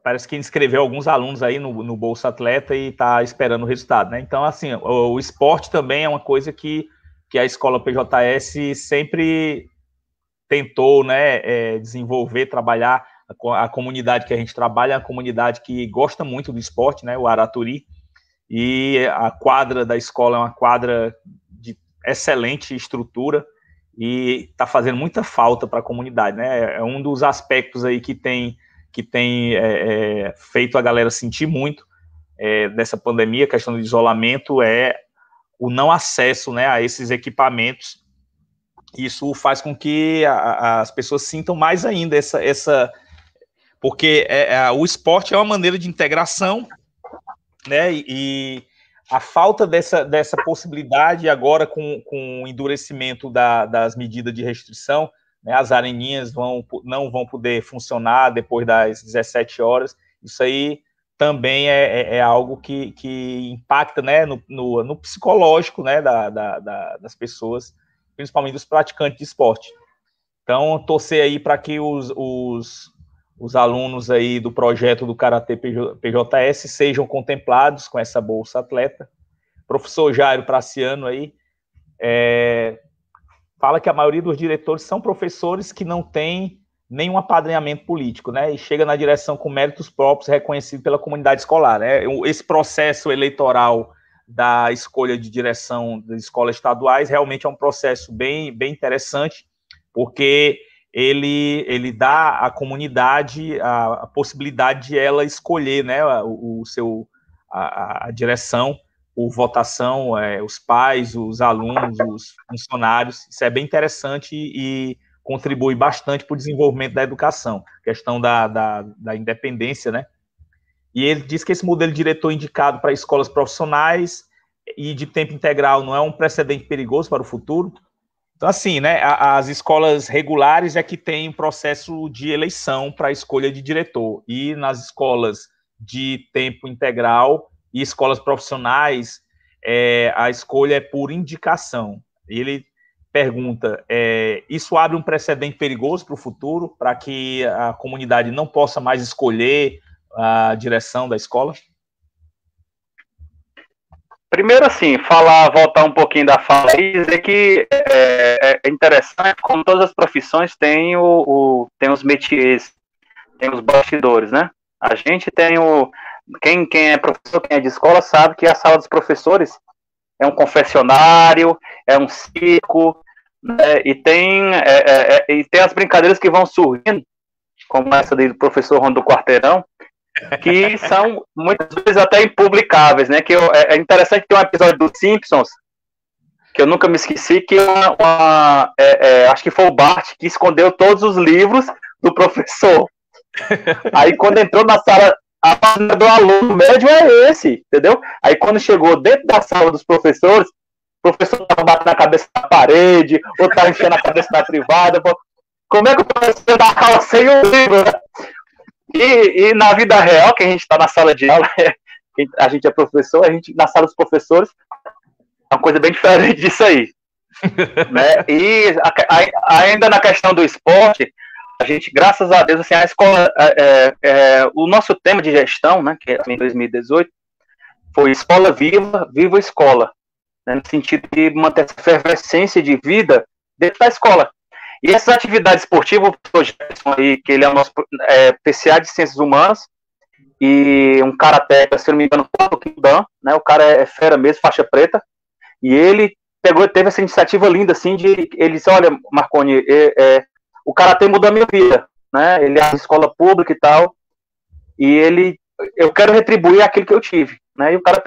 parece que inscreveu alguns alunos aí no Bolsa Atleta e está esperando o resultado, né? Então, assim, o esporte também é uma coisa que a escola PJS sempre tentou, né, desenvolver, trabalhar a comunidade que a gente trabalha, é uma comunidade que gosta muito do esporte, né, o Araturi, e a quadra da escola é uma quadra de excelente estrutura e está fazendo muita falta para a comunidade, né? É um dos aspectos aí que tem feito a galera sentir muito dessa pandemia, a questão do isolamento, é o não acesso, né, a esses equipamentos. Isso faz com que as pessoas sintam mais ainda porque o esporte é uma maneira de integração, né, e a falta dessa possibilidade agora com o endurecimento das medidas de restrição, né, as areninhas não vão poder funcionar depois das 17 horas, isso aí também é algo que impacta, né, no psicológico, né, das pessoas, principalmente dos praticantes de esporte. Então, torcer aí para que os alunos aí do projeto do Karatê PJS sejam contemplados com essa Bolsa Atleta. Professor Jairo Praciano aí fala que a maioria dos diretores são professores que não têm nenhum apadrinhamento político, né, e chega na direção com méritos próprios reconhecidos pela comunidade escolar, né. Esse processo eleitoral da escolha de direção das escolas estaduais realmente é um processo bem interessante, porque ele dá à comunidade a possibilidade de ela escolher, né, a direção por votação, os pais, os alunos, os funcionários. Isso é bem interessante e contribui bastante para o desenvolvimento da educação, questão da independência, né? E ele diz que esse modelo diretor indicado para escolas profissionais e de tempo integral não é um precedente perigoso para o futuro. Então, assim, né, as escolas regulares é que tem um processo de eleição para a escolha de diretor, e nas escolas de tempo integral e escolas profissionais, a escolha é por indicação. Ele pergunta, isso abre um precedente perigoso para o futuro, para que a comunidade não possa mais escolher a direção da escola? Primeiro, assim, voltar um pouquinho da fala e dizer que é interessante, como todas as profissões, tem os métiers, tem os bastidores, né? A gente tem quem é professor, quem é de escola, sabe que a sala dos professores é um confessionário, é um circo, né? E tem as brincadeiras que vão surgindo, como essa do professor Ron do Quarteirão, que são muitas vezes até impublicáveis, né? Que é interessante ter um episódio dos Simpsons, que eu nunca me esqueci, que acho que foi o Bart que escondeu todos os livros do professor. Aí quando entrou na sala, a página do aluno médio é esse, entendeu? Aí quando chegou dentro da sala dos professores, o professor estava batendo a cabeça na parede, ou estava enchendo a cabeça na privada. Como é que o professor dá aula sem o livro, né? E na vida real, que a gente está na sala de aula, a gente é professor, a gente na sala dos professores, é uma coisa bem diferente disso aí. Né? E ainda na questão do esporte, a gente, graças a Deus, assim, a escola, o nosso tema de gestão, né, que é em 2018, foi Escola Viva, Viva Escola, né, no sentido de manter essa efervescência de vida dentro da escola. E essas atividades esportivas, o professor Gerson aí, que ele é o nosso PCA de Ciências Humanas, e um karateca, se não me engano, né, o cara é fera mesmo, faixa preta, e ele teve essa iniciativa linda, assim, ele disse, olha, Marconi, o karatê mudou a minha vida, né, ele é uma escola pública e tal, e eu quero retribuir aquilo que eu tive, né, e o cara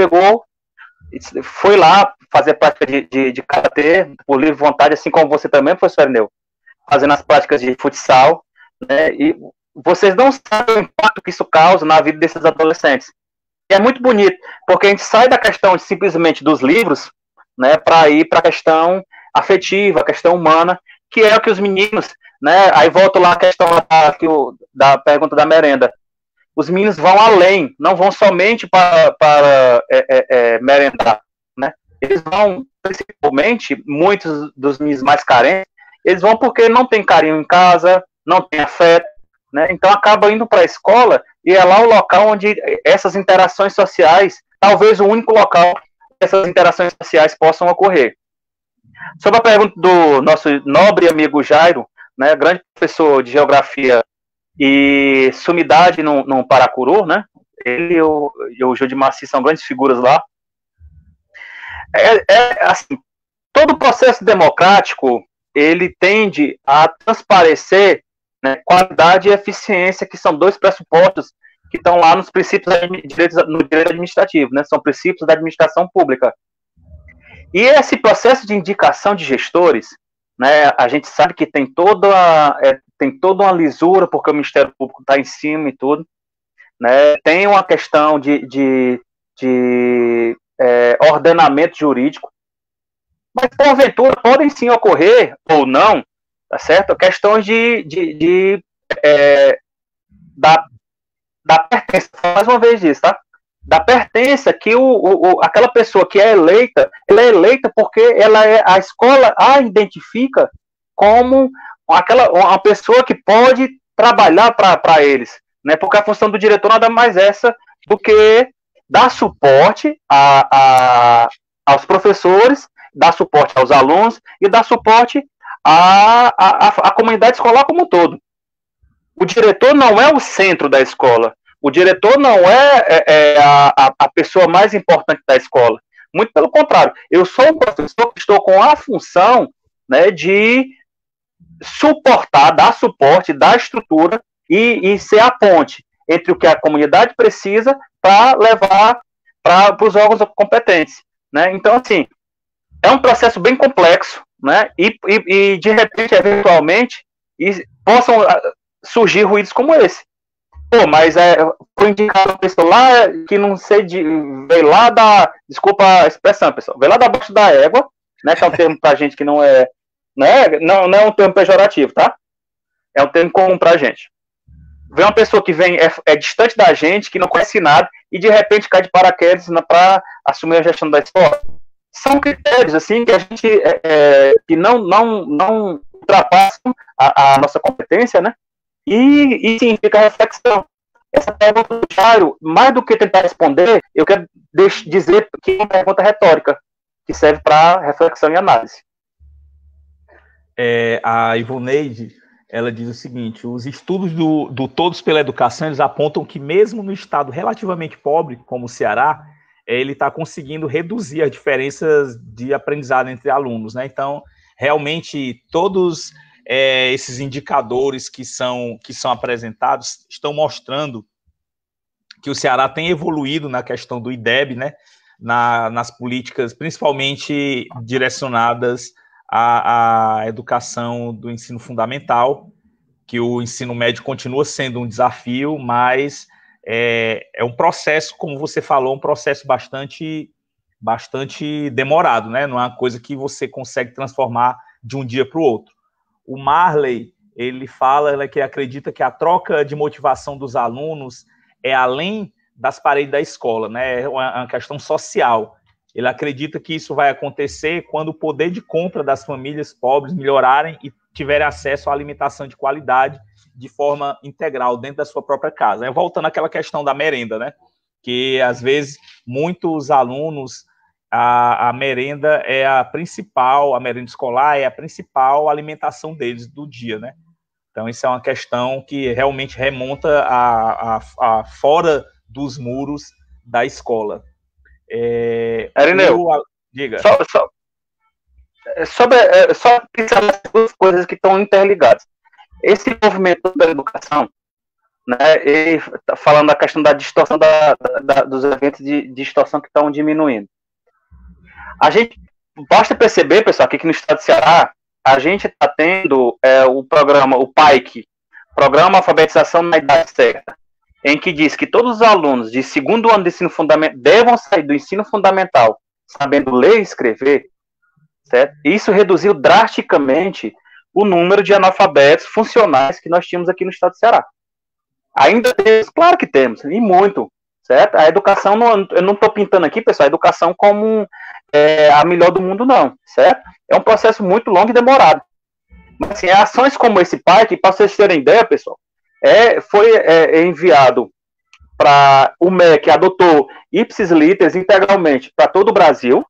foi lá fazer prática de karatê, por livre vontade, assim como você também, professor Erneu, fazendo as práticas de futsal, né, e vocês não sabem o impacto que isso causa na vida desses adolescentes. E é muito bonito, porque a gente sai da questão simplesmente dos livros, né, para ir para a questão afetiva, a questão humana, que é o que os meninos, né, aí volto lá a questão da pergunta da merenda. Os meninos vão além, não vão somente para merendar, né, eles vão, principalmente, muitos dos meninos mais carentes, eles vão porque não tem carinho em casa, não tem afeto, né? Então acaba indo para a escola e é lá o local onde essas interações sociais, talvez o único local que essas interações sociais possam ocorrer. Sobre a pergunta do nosso nobre amigo Jairo, né, grande professor de geografia e sumidade no Paracuru, né? Ele e o Júlio de Maci são grandes figuras lá. Assim, todo o processo democrático, ele tende a transparecer, né, qualidade e eficiência, que são dois pressupostos que estão lá nos princípios no direito administrativo, né? São princípios da administração pública. E esse processo de indicação de gestores, né, a gente sabe que tem toda uma lisura, porque o Ministério Público está em cima e tudo, né? Tem uma questão de ordenamento jurídico, mas porventura podem sim ocorrer, ou não, tá certo? Questões da pertença, mais uma vez disso, tá? Da pertença, que aquela pessoa que é eleita, ela é eleita porque a escola a identifica como uma pessoa que pode trabalhar para eles, né? Porque a função do diretor nada mais essa do que dar suporte aos professores, dar suporte aos alunos e dar suporte à comunidade escolar como um todo. O diretor não é o centro da escola. O diretor não é a pessoa mais importante da escola. Muito pelo contrário. Eu sou um professor que estou com a função, né, de suportar, dar suporte, dar estrutura e ser a ponte entre o que a comunidade precisa para levar para os órgãos competentes, né? Então, assim, é um processo bem complexo, né? E de repente, eventualmente, possam surgir ruídos como esse. Pô, mas foi indicado uma pessoa lá que não sei veio lá desculpa a expressão, pessoal, veio lá da baixo da égua, né? Que é um termo pra gente que não é um termo pejorativo, tá? É um termo comum pra gente. Vem uma pessoa que é distante da gente, que não conhece nada, e de repente cai de paraquedas para assumir a gestão da escola. São critérios, assim, que a gente que não ultrapassam a nossa competência, né? E sim, fica a reflexão. Essa pergunta do Jairo, mais do que tentar responder, eu quero dizer que é uma pergunta retórica, que serve para reflexão e análise. A Ivoneide, ela diz o seguinte: os estudos do Todos pela Educação, eles apontam que mesmo no estado relativamente pobre, como o Ceará, ele está conseguindo reduzir as diferenças de aprendizado entre alunos, né? Então, realmente, todos esses indicadores que são apresentados estão mostrando que o Ceará tem evoluído na questão do IDEB, né? Nas políticas, principalmente direcionadas à educação do ensino fundamental, que o ensino médio continua sendo um desafio, mas é um processo, como você falou, um processo bastante demorado, né? Não é uma coisa que você consegue transformar de um dia para o outro. O Marley, ele fala que acredita que a troca de motivação dos alunos é além das paredes da escola, né? É uma questão social. Ele acredita que isso vai acontecer quando o poder de compra das famílias pobres melhorarem e tiverem acesso à alimentação de qualidade de forma integral dentro da sua própria casa. Voltando àquela questão da merenda, né? Que, às vezes, muitos alunos, a merenda é a merenda escolar é a principal alimentação deles do dia, né? Então, isso é uma questão que realmente remonta a fora dos muros da escola. Arineu, diga. Só pensar nas duas coisas que estão interligadas. Esse movimento da educação, né, ele tá falando da questão da distorção dos eventos de distorção que estão diminuindo. A gente basta perceber, pessoal, que aqui no estado de Ceará a gente está tendo o programa, o PAIC, Programa Alfabetização na Idade Certa, em que diz que todos os alunos de segundo ano de ensino fundamental devam sair do ensino fundamental sabendo ler e escrever, certo? Isso reduziu drasticamente o número de analfabetos funcionais que nós tínhamos aqui no estado de Ceará. Ainda temos, claro que temos, e muito, certo? A educação, eu não estou pintando aqui, pessoal, a educação como a melhor do mundo, não, certo? É um processo muito longo e demorado. Mas, assim, ações como esse PAIC, para vocês terem ideia, pessoal, foi enviado para o MEC, adotou ipsis literis integralmente para todo o Brasil,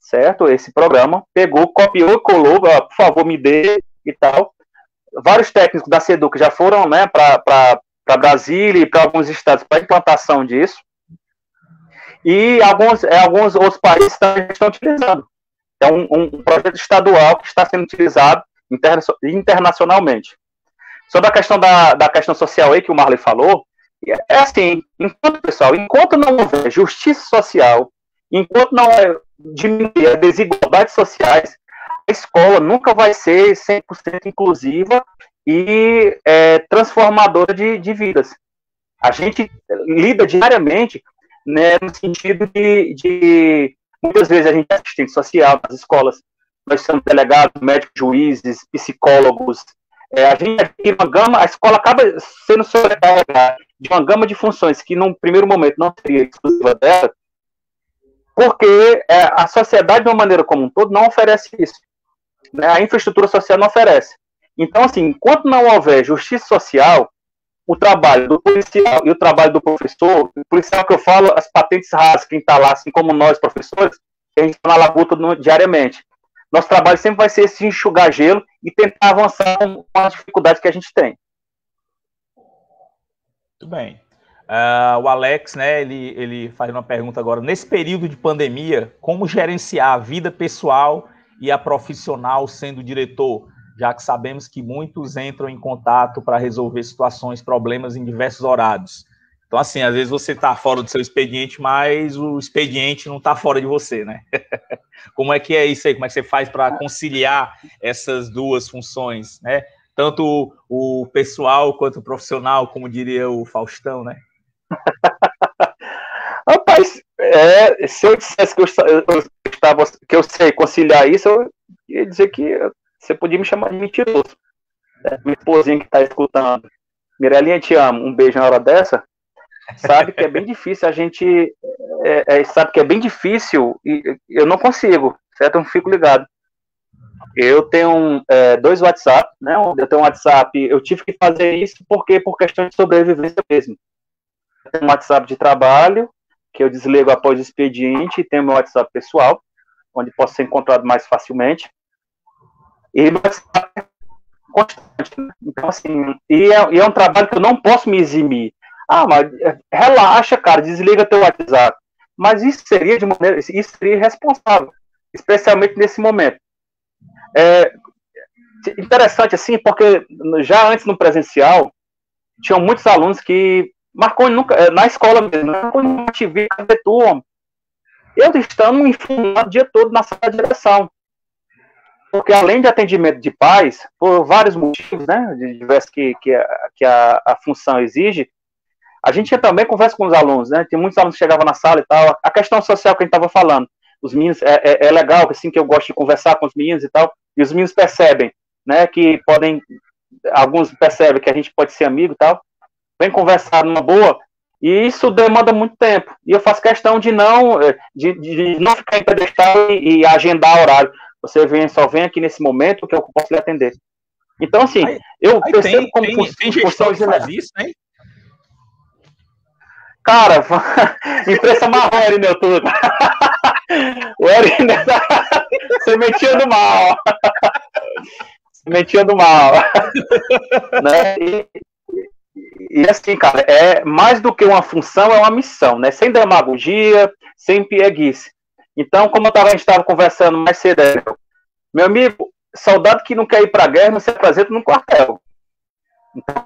certo? Esse programa, pegou, copiou e colou, por favor, me dê e tal. vários técnicos da SEDUC já foram, né, para Brasília e para alguns estados para implantação disso. E alguns outros países também estão utilizando. É um projeto estadual que está sendo utilizado internacionalmente. Sobre a questão da questão social aí que o Marley falou, é assim, enquanto não houver justiça social, enquanto não diminuir as desigualdades sociais, a escola nunca vai ser 100% inclusiva e transformadora de vidas. A gente lida diariamente, né, no sentido de muitas vezes a gente é assistente social nas escolas, nós somos delegados, médicos, juízes, psicólogos, a gente adquire uma gama, a escola acaba sendo sobrecarregada de uma gama de funções que num primeiro momento não seria exclusiva dela, porque a sociedade de uma maneira como um todo não oferece isso, né? A infraestrutura social não oferece. Então, assim, enquanto não houver justiça social, o trabalho do policial e o trabalho do professor, o policial que eu falo, as patentes raras, quem está lá, assim como nós, professores, a gente está na labuta diariamente. Nosso trabalho sempre vai ser esse enxugar gelo e tentar avançar com as dificuldades que a gente tem. Muito bem. O Alex, né, ele faz uma pergunta agora. Nesse período de pandemia, como gerenciar a vida pessoal e a profissional sendo diretor? Já que sabemos que muitos entram em contato para resolver situações, problemas em diversos horários. Então, assim, às vezes você está fora do seu expediente, mas o expediente não está fora de você, né? Como é que é isso aí? Como é que você faz para conciliar essas duas funções, né? Tanto o pessoal quanto o profissional, como diria o Faustão, né? Rapaz, se eu dissesse que eu sei conciliar isso, eu ia dizer que você podia me chamar de mentiroso. Minha esposinha que está escutando, Mirelinha, te amo, um beijo na hora dessa, sabe que é bem difícil a gente, sabe que é bem difícil e eu não consigo, certo? Eu não fico ligado. Eu tenho 2 WhatsApp, né? Eu tenho um WhatsApp, eu tive que fazer isso porque por questão de sobrevivência mesmo. Eu tenho um WhatsApp de trabalho, que eu desligo após o expediente, e tenho meu WhatsApp pessoal, onde posso ser encontrado mais facilmente. E meu WhatsApp é constante, né? Então, assim, e é um trabalho que eu não posso me eximir. Mas relaxa, cara, desliga teu WhatsApp. Mas isso seria irresponsável, especialmente nesse momento. Interessante, assim, porque já antes no presencial, tinham muitos alunos que Marconi nunca, na escola mesmo, Marconi não te vi, cadê tu, homem? Eu estando enfurnado o dia todo na sala de direção. Porque além de atendimento de pais, por vários motivos, né, diversos que a função exige, a gente também conversa com os alunos, né? Tem muitos alunos que chegavam na sala e tal. A questão social que a gente estava falando, os meninos, é legal, assim, que eu gosto de conversar com os meninos e tal, e os meninos percebem, né, que alguns percebem que a gente pode ser amigo e tal, vem conversar numa boa, e isso demanda muito tempo. E eu faço questão de não ficar empedestado e agendar horário. Você só vem aqui nesse momento que eu posso lhe atender. Então, assim, eu percebo como tem gestor que faz isso, né? Cara, imprensa marrom, Erineu, tudo. O Erineu sementinha do mal. Sementinha do mal. Né? E assim, cara, mais do que uma função, é uma missão, né? Sem demagogia, sem pieguice. Então, como a gente estava conversando mais cedo, meu amigo, soldado que não quer ir para a guerra não se apresenta no quartel. Então,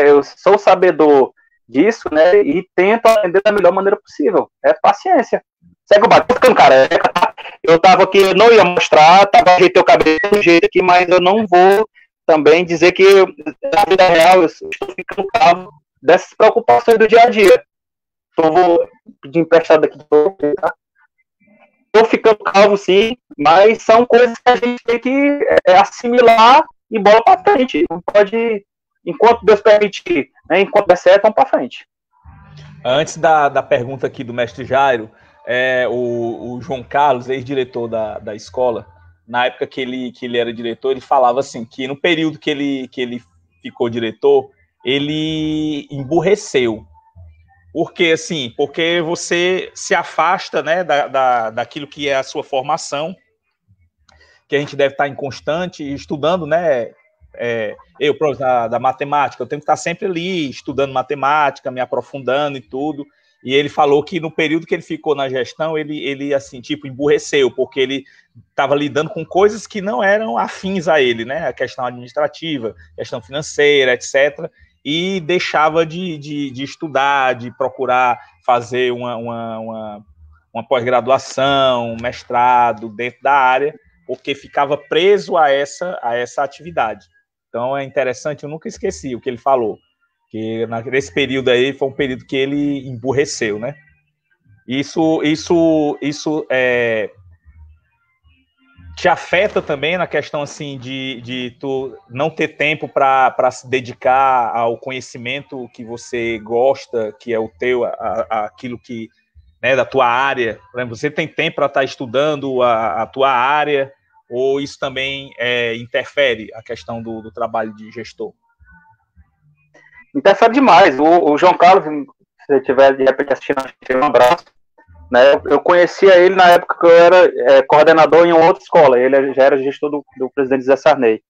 eu sou sabedor disso, né? E tento atender da melhor maneira possível. É paciência. Segue o barco. Tô ficando careca, tá? Eu tava aqui, eu não ia mostrar, ajeitei o cabelo do jeito aqui, mas eu não vou também dizer que na vida real eu estou ficando calmo dessas preocupações do dia a dia. Então, vou pedir emprestado aqui, tá? Estou ficando calvo, sim, mas são coisas que a gente tem que assimilar e bola para frente. Não pode, enquanto Deus permitir, né, enquanto der certo, vamos para frente. Antes da pergunta aqui do mestre Jairo, o João Carlos, ex-diretor da escola, na época que ele era diretor, ele falava assim, que no período que ele ficou diretor, ele emburreceu. Por quê? Assim, porque você se afasta, né, daquilo que é a sua formação, que a gente deve estar em constante estudando, né, da matemática, eu tenho que estar sempre ali, estudando matemática, me aprofundando e tudo. E ele falou que no período que ele ficou na gestão, ele assim, tipo, emburreceu, porque ele estava lidando com coisas que não eram afins a ele, né? A questão administrativa, questão financeira, etc., e deixava de estudar, de procurar fazer uma pós-graduação, um mestrado dentro da área, porque ficava preso a essa atividade. Então, é interessante, eu nunca esqueci o que ele falou, que nesse período aí foi um período que ele emburreceu, né? Isso te afeta também na questão assim de tu não ter tempo para se dedicar ao conhecimento que você gosta, que é o teu, aquilo que, né, da tua área. Por exemplo, você tem tempo para estar estudando a tua área, ou isso também interfere a questão do trabalho de gestor? Interfere demais. O João Carlos, se você estiver de repente assistindo, um abraço. Né? Eu conhecia ele na época que eu era coordenador em uma outra escola. Ele já era gestor do presidente Zé Sarney.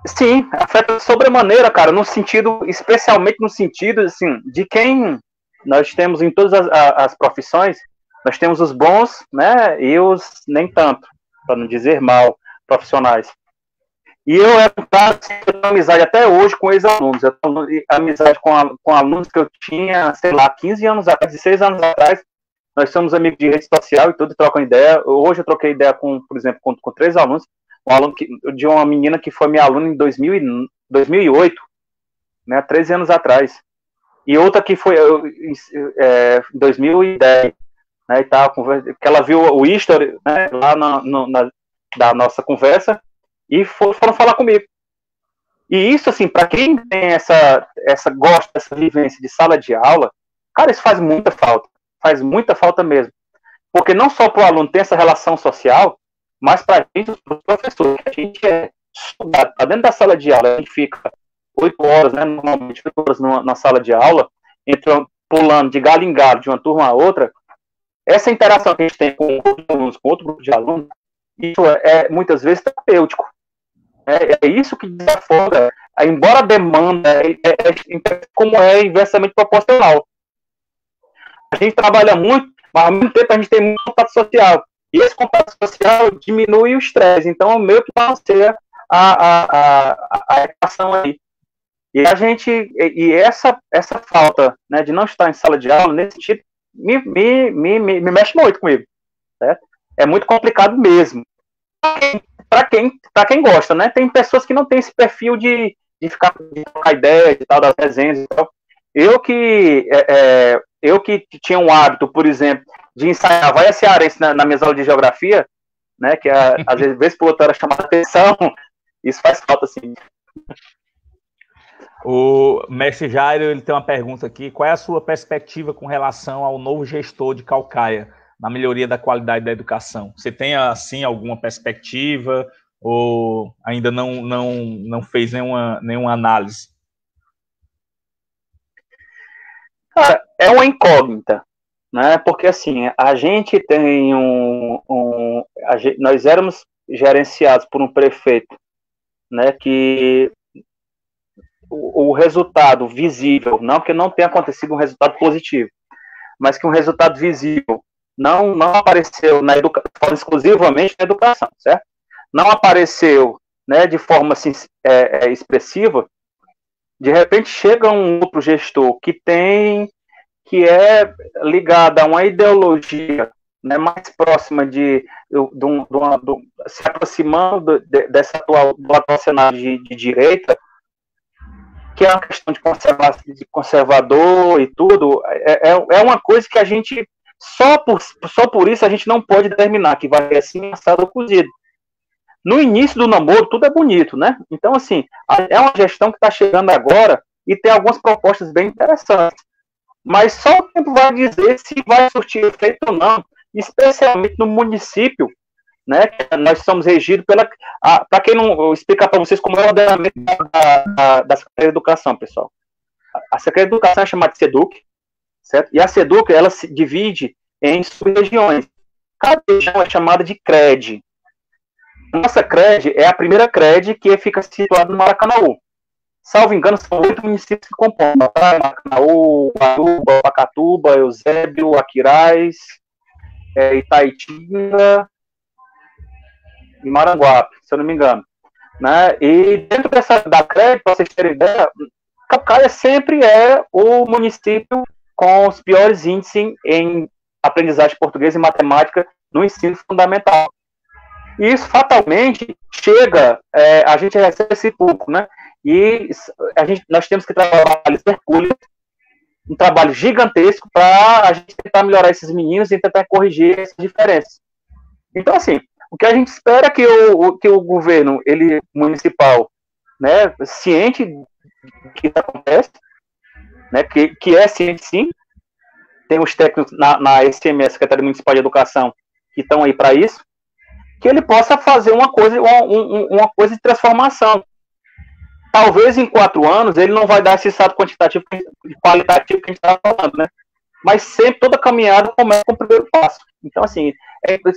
Sim, afeta sobremaneira, cara, no sentido, especialmente no sentido, assim, de quem nós temos em todas as profissões, nós temos os bons, né, e os nem tanto, para não dizer mal, profissionais. E eu era um cara que tenho amizade até hoje com ex-alunos. Eu tenho amizade com alunos que eu tinha, sei lá, 15 anos atrás, 16 anos atrás. Nós somos amigos de rede social e tudo, trocam ideia. Hoje eu troquei ideia por exemplo, com 3 alunos. Um aluno de uma menina que foi minha aluna em 2008, né, 13 anos atrás. E outra que foi em 2010, né, e tal, que ela viu o history, né, lá da nossa conversa, e foram falar comigo. E isso, assim, para quem tem gosta dessa vivência de sala de aula, cara, isso faz muita falta mesmo. Porque não só para o aluno ter essa relação social, mas para a gente, para os professores, a gente tá dentro da sala de aula, a gente fica 8 horas, né, normalmente 8 horas na sala de aula, pulando de galho em galho, de uma turma a outra. Essa interação que a gente tem com outros alunos, com outro grupo de alunos, isso é muitas vezes terapêutico. É isso que desafoga, embora a demanda como é inversamente proporcional. A gente trabalha muito, mas ao mesmo tempo a gente tem muito contato social. E esse contato social diminui o estresse. Então, o meio que balanceia a equação aí. E essa falta, né, de não estar em sala de aula, nesse sentido, me mexe muito comigo. Certo? É muito complicado mesmo. Para quem gosta, né? Tem pessoas que não têm esse perfil de trocar ideia e tal, das resenhas e tal. Eu que tinha um hábito, por exemplo, de ensaiar vai a cearense na minha aula de geografia, né? Que às vezes por outra era chamada atenção, isso faz falta, assim. O mestre Jairo, ele tem uma pergunta aqui: qual é a sua perspectiva com relação ao novo gestor de Caucaia na melhoria da qualidade da educação? Você tem, assim, alguma perspectiva ou ainda não fez nenhuma análise? Cara, é uma incógnita, né? Porque, assim, a gente tem nós éramos gerenciados por um prefeito, né, que o resultado visível, não que não tenha acontecido um resultado positivo, mas que um resultado visível não apareceu na educação, exclusivamente na educação, certo? Não apareceu, né, de forma assim, expressiva. De repente chega um outro gestor que é ligado a uma ideologia, né, mais próxima se aproximando desse atual cenário de direita, que é uma questão de conservador e tudo. É uma coisa que a gente só por isso a gente não pode determinar que vai ser assim, assado ou cozido. No início do namoro, tudo é bonito, né? Então, assim, é uma gestão que está chegando agora e tem algumas propostas bem interessantes. Mas só o tempo vai dizer se vai surtir efeito ou não, especialmente no município, né? Nós somos regidos para quem não... Vou explicar para vocês como é o ordenamento da Secretaria de Educação, pessoal. A Secretaria de Educação é chamada de SEDUC, certo? E a SEDUC, ela se divide em sub-regiões. Cada região é chamada de CRED. Nossa CRED é a primeira CRED que fica situada no Maracanaú. Salvo engano, são 8 municípios que compõem. Maracanaú, Guaruba, Pacatuba, Eusébio, Aquiraz, Itaitinga e Maranguape, se eu não me engano. Né? E dentro da CRED, para vocês terem ideia, Capicaia sempre é o município com os piores índices em aprendizagem de português e matemática no ensino fundamental. E isso fatalmente chega, a gente recebe esse público, né? E nós temos que trabalhar Hercúleo, um trabalho gigantesco para a gente tentar melhorar esses meninos e tentar corrigir essas diferenças. Então, assim, o que a gente espera é que o governo municipal, né, ciente do que acontece, né, que é ciente sim, tem os técnicos na SMS, Secretaria Municipal de Educação, que estão aí para isso, que ele possa fazer uma coisa de transformação. Talvez em 4 anos ele não vai dar esse salto quantitativo e qualitativo que a gente está falando, né? Mas sempre toda caminhada começa com o primeiro passo. Então, assim,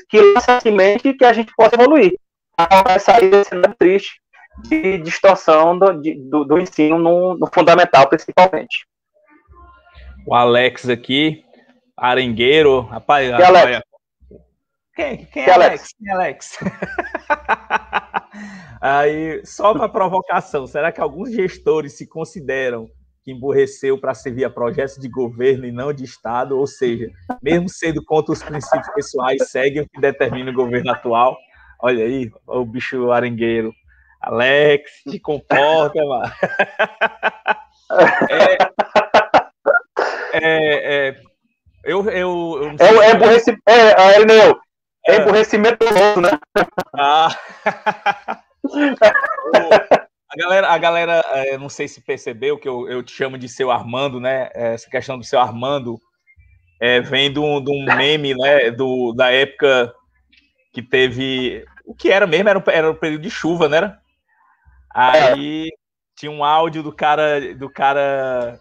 que lança a semente que a gente possa evoluir. Vai sair desse cenário triste de distorção do ensino no fundamental, principalmente. O Alex aqui, arengueiro, rapaz. Que Alex? Quem é Alex? Quem é Alex? Aí, só para provocação, será que alguns gestores se consideram que emburreceu para servir a projetos de governo e não de Estado? Ou seja, mesmo sendo contra os princípios pessoais, seguem o que determina o governo atual? Olha aí, o bicho arengueiro. Alex, te comporta, mano. Eu não sei é emburrecimento doloso, né? A galera, não sei se percebeu que eu te chamo de seu Armando, né? Essa questão do seu Armando vem de um meme, né? Da época que teve. O que era mesmo? Era o período de chuva, né? Aí tinha um áudio do cara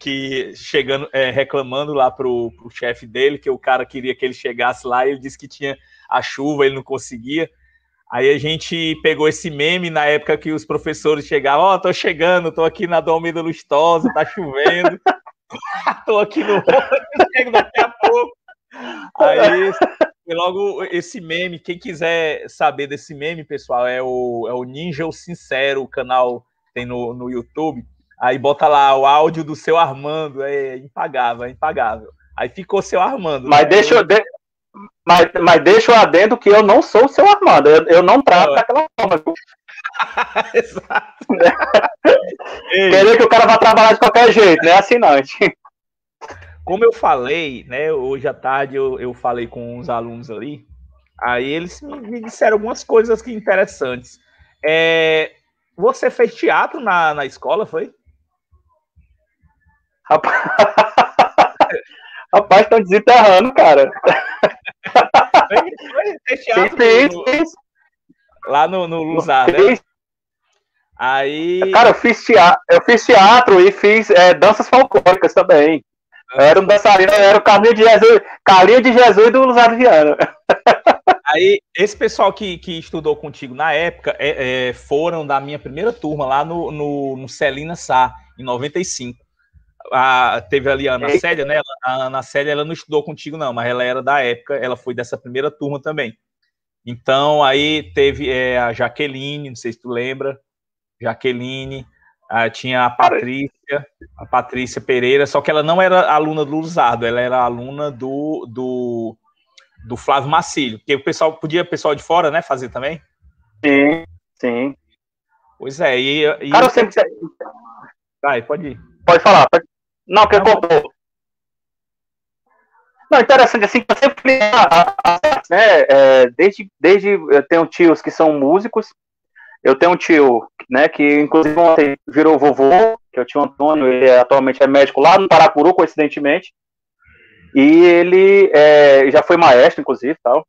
que chegando, reclamando lá pro chefe dele, que o cara queria que ele chegasse lá, e ele disse que tinha a chuva, ele não conseguia. Aí a gente pegou esse meme na época que os professores chegavam, tô chegando, tô aqui na Dom Almeida Lustosa, tá chovendo, tô aqui no chego daqui a pouco. Aí logo esse meme, quem quiser saber desse meme, pessoal, é o Ninja o Sincero, o canal tem no YouTube. Aí bota lá o áudio do seu Armando, é impagável. Aí ficou seu Armando. Mas né? Mas deixa o adendo que eu não sou o seu Armando, eu não trato daquela forma. Exato. Querer que o cara vá trabalhar de qualquer jeito, né? Assinante. Como eu falei, né? Hoje à tarde eu falei com uns alunos ali, aí eles me disseram algumas coisas que interessantes. Você fez teatro na escola, foi? Rapaz, estão desenterrando, cara. Fez teatro lá no Luzar, né? Aí... Cara, eu fiz teatro e fiz danças folclóricas também. Era um dançarino, era o Carlinho de Jesus do Luzar Viana. Aí, esse pessoal que estudou contigo na época foram da minha primeira turma lá no Celina Sá, em 95. Teve ali a Ana Célia, né? A Ana Célia, ela não estudou contigo, não, mas ela era da época, ela foi dessa primeira turma também. Então, aí teve a Jaqueline, não sei se tu lembra, Jaqueline, tinha a Patrícia Pereira, só que ela não era aluna do Luzardo, ela era aluna do Flávio Marcílio, porque o pessoal de fora, né, fazer também? Sim. Pois é, cara, eu sempre... Vai, pode ir. Pode falar. Não, que cortou. Não, interessante, assim, eu sempre né, desde eu tenho tios que são músicos, eu tenho um tio, né, que inclusive ontem virou vovô, que é o tio Antônio, ele atualmente é médico lá no Paracuru, coincidentemente, e ele já foi maestro, inclusive, tal.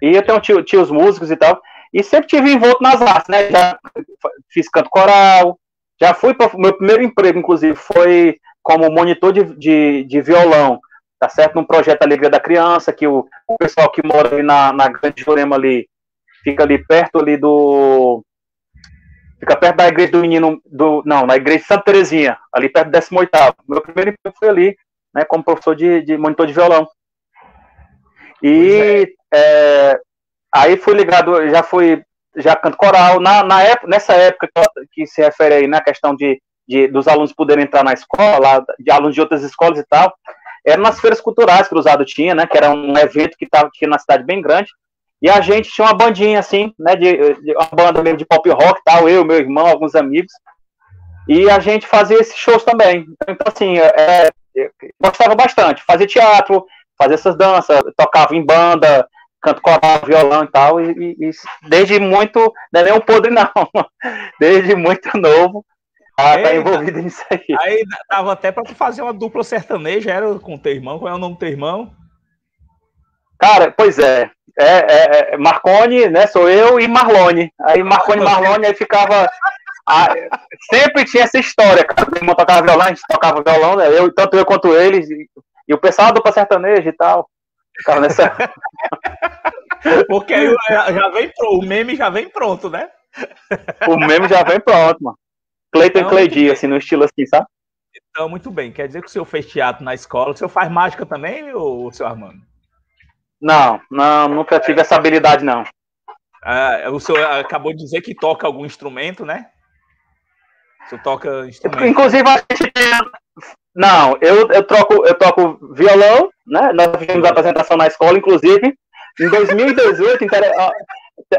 E eu tenho tios músicos e tal, e sempre tive envolto nas artes, né, já fiz canto coral, já fui para o meu primeiro emprego, inclusive, foi como monitor de violão, tá certo? Num projeto Alegria da Criança, que o pessoal que mora ali na Grande Jurema ali fica ali perto ali do... Fica perto da igreja do menino... Não, na igreja de Santa Terezinha, ali perto do 18º. Meu primeiro emprego foi ali, né, como professor de monitor de violão. E aí fui ligado, já canto coral. Nessa época que se refere aí na questão dos alunos poderem entrar na escola, de alunos de outras escolas e tal, era nas feiras culturais que o Cruzado tinha, né, que era um evento que tinha na cidade bem grande, e a gente tinha uma bandinha assim, né, uma banda mesmo de pop rock, tal, eu, meu irmão, alguns amigos, e a gente fazia esses shows também. Então, assim, eu gostava bastante, fazia teatro, fazia essas danças, tocava em banda, canto coral, violão e tal, e desde muito, não é nem um podre não, desde muito novo, tá envolvido nisso aí. Aí dava até pra tu fazer uma dupla sertaneja, era com teu irmão, qual é o nome do teu irmão? Cara, pois Marconi, né, sou eu e Marlone, aí Marconi e Marlone, aí ficava, sempre tinha essa história, cara, meu irmão tocava violão, a gente tocava violão, né, tanto eu quanto eles, e o pessoal dupla sertaneja e tal, ficava nessa... Porque aí já vem pronto, o meme já vem pronto, né? O meme já vem pronto, mano. Cleiton e Cleidi, assim, no estilo assim, sabe? Então, muito bem. Quer dizer que o senhor fez teatro na escola. O senhor faz mágica também, ou seu Armando? Não, nunca tive essa habilidade, não. O senhor acabou de dizer que toca algum instrumento, né? O senhor toca instrumento. Inclusive, a gente tem... Não, eu toco violão, né? Nós fizemos a apresentação na escola, inclusive. Em 2018,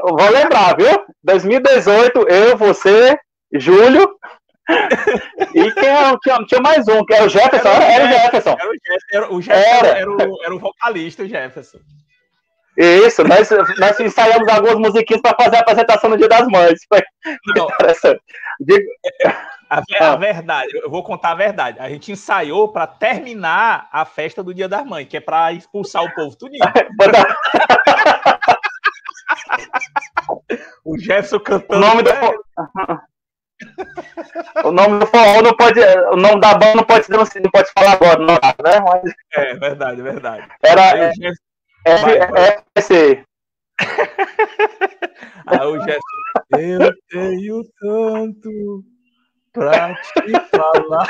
vou lembrar, viu? 2018, eu, você, Júlio, e tinha mais um, que era o Jefferson. Era o Jefferson. O Jefferson era o vocalista, o Jefferson. Isso, nós ensaiamos algumas musiquinhas para fazer a apresentação no Dia das Mães. Foi interessante. A verdade, eu vou contar a verdade. A gente ensaiou para terminar a festa do Dia das Mães, que é para expulsar o povo tudinho. O Jefferson cantando. O nome do forró não pode. O nome da banda não pode falar agora, não, né? Mas... É verdade. Era FPC. Aí o Jefferson, eu tenho tanto pra te falar.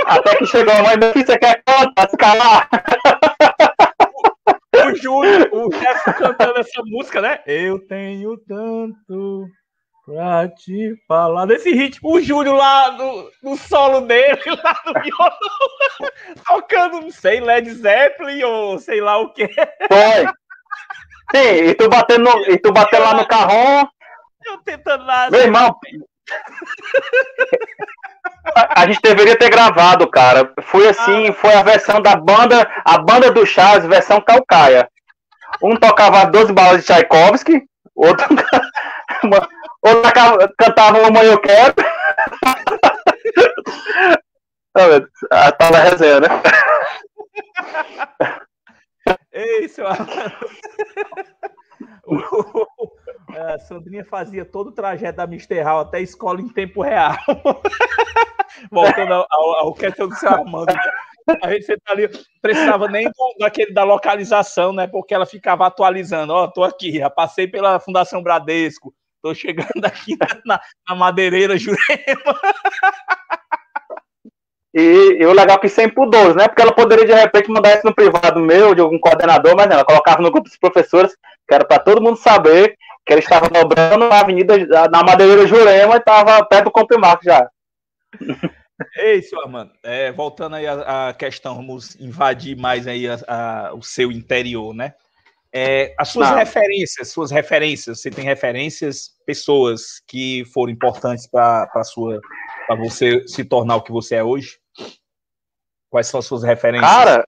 Até que chegou a mãe, meu filho, você quer conta? Se calar. O Júlio, o Jefferson cantando essa música, né? Eu tenho tanto pra te falar. Desse ritmo, o Júlio lá no solo dele, lá no violão, tocando, não sei, Led Zeppelin ou sei lá o que. Foi. Sim, e tu batendo lá no carrão. Eu tentando lá. Meu irmão. A gente deveria ter gravado, cara. Foi assim, foi a versão da banda, a banda do Chaves, versão Calcaia. Um tocava 12 balas de Tchaikovsky, outro cantava Mamãe Eu Quero. Tá na resenha, né? Ei, seu a Sandrinha fazia todo o trajeto da Mister Hall até a escola em tempo real. Voltando ao questão do seu Armando. A gente ali, precisava nem da localização, né? Porque ela ficava atualizando. Tô aqui, já passei pela Fundação Bradesco, tô chegando aqui na Madeireira Jurema. E o legal é que sem pudores, né? Porque ela poderia, de repente, mandar isso no privado meu, de algum coordenador, mas não, ela colocava no grupo dos professores, que era para todo mundo saber que ela estava dobrando na na Madeireira Jurema e estava perto do Comprimark já. Ei, senhor Armando, voltando aí à questão, vamos invadir mais aí o seu interior, né? As suas referências, você tem referências, pessoas que foram importantes para você se tornar o que você é hoje? Quais são as suas referências? Cara,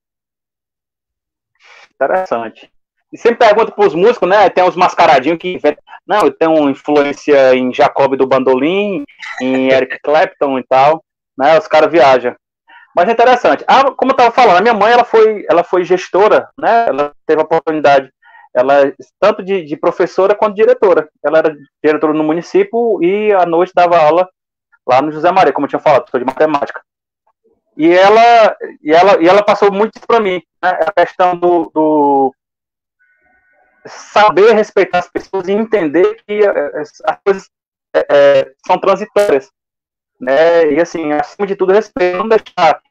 interessante. E sempre pergunto para os músicos, né? Tem uns mascaradinhos que não, eu tenho influência em Jacob do Bandolim, em Eric Clapton e tal, né? Os caras viajam. Mas é interessante. Como eu estava falando, a minha mãe ela foi gestora, né? Ela teve a oportunidade, tanto de professora quanto de diretora. Ela era diretora no município e à noite dava aula lá no José Maria, como eu tinha falado, sou de matemática. E ela passou muito isso para mim, né? A questão saber respeitar as pessoas e entender que as coisas são transitórias, né? E assim, acima de tudo, respeito, não deixar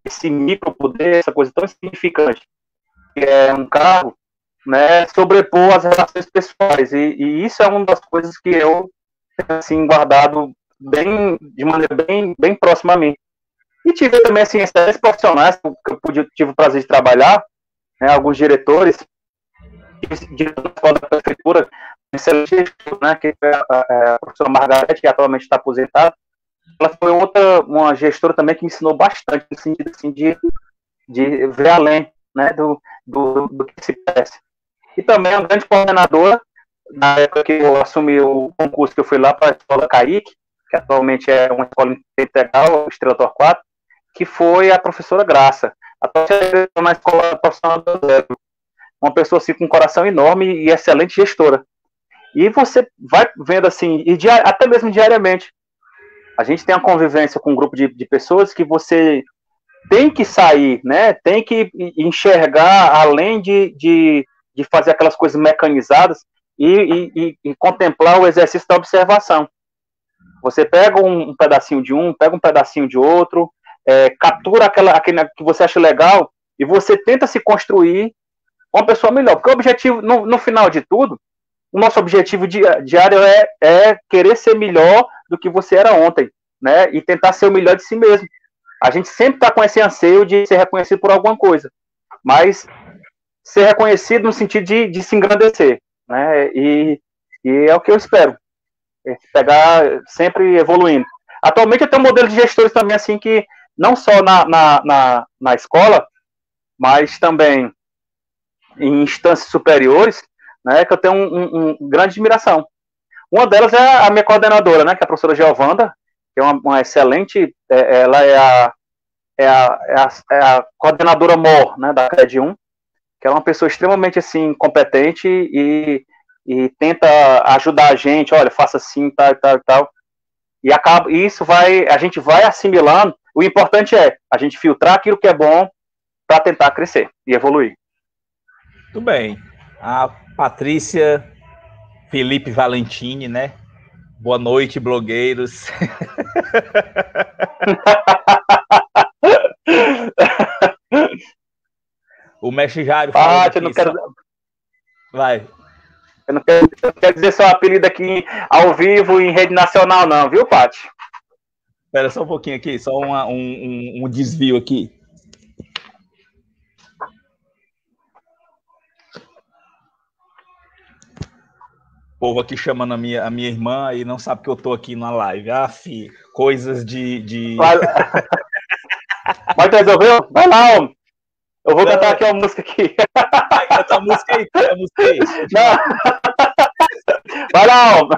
esse micropoder, essa coisa tão insignificante, que é um cargo, né, sobrepor as relações pessoais, e isso é uma das coisas que eu tenho, assim, guardado de maneira bem próxima a mim. E tive também, assim, excelentes profissionais que eu tive o prazer de trabalhar, né, alguns diretores, diretor da escola da prefeitura, excelente, né, que é a professora Margarete, que atualmente está aposentada. Ela foi uma gestora também que me ensinou bastante, no sentido, assim, de ver além, né, do que se parece. E também uma grande coordenadora, na época que eu assumi o concurso, que eu fui lá para a escola Caique, que atualmente é uma escola integral, Estrela Torquato, que foi a professora Graça. Atualmente na escola profissional do Zero. Uma pessoa assim com um coração enorme e excelente gestora. E você vai vendo assim, até mesmo diariamente, a gente tem uma convivência com um grupo de pessoas que você tem que sair, né? Tem que enxergar além de fazer aquelas coisas mecanizadas e contemplar o exercício da observação. Você pega um pedacinho de um, pega um pedacinho de outro, captura aquele que você acha legal e você tenta se construir uma pessoa melhor. Porque o objetivo, no final de tudo, o nosso objetivo diário é querer ser melhor do que você era ontem, né? E tentar ser o melhor de si mesmo. A gente sempre está com esse anseio de ser reconhecido por alguma coisa, mas ser reconhecido no sentido de se engrandecer, né? E é o que eu espero, pegar sempre evoluindo. Atualmente eu tenho um modelo de gestores também, assim, que não só na escola, mas também em instâncias superiores, né, que eu tenho uma grande admiração. Uma delas é a minha coordenadora, né, que é a professora Giovanda, que é uma excelente, ela é a coordenadora MOR, né, da CRED 1, que é uma pessoa extremamente, assim, competente e tenta ajudar a gente, olha, faça assim, tal, tal, tal. E isso a gente vai assimilando. O importante é a gente filtrar aquilo que é bom para tentar crescer e evoluir. Tudo bem. A Patrícia Felipe Valentini, né? Boa noite, blogueiros. O mestre Jário falou aqui. Não quero... Vai. Eu não quero dizer seu apelido aqui ao vivo em rede nacional, não, viu, Paty? Espera só um pouquinho aqui, só um desvio aqui. O povo aqui chamando a minha irmã e não sabe que eu tô aqui na live. Ah, fi, coisas de... Mas resolveu? Vai lá, homem. Eu vou cantar aqui uma música aqui. Vai, canta a música aí, canta a música aí. Não. Vai lá, homem.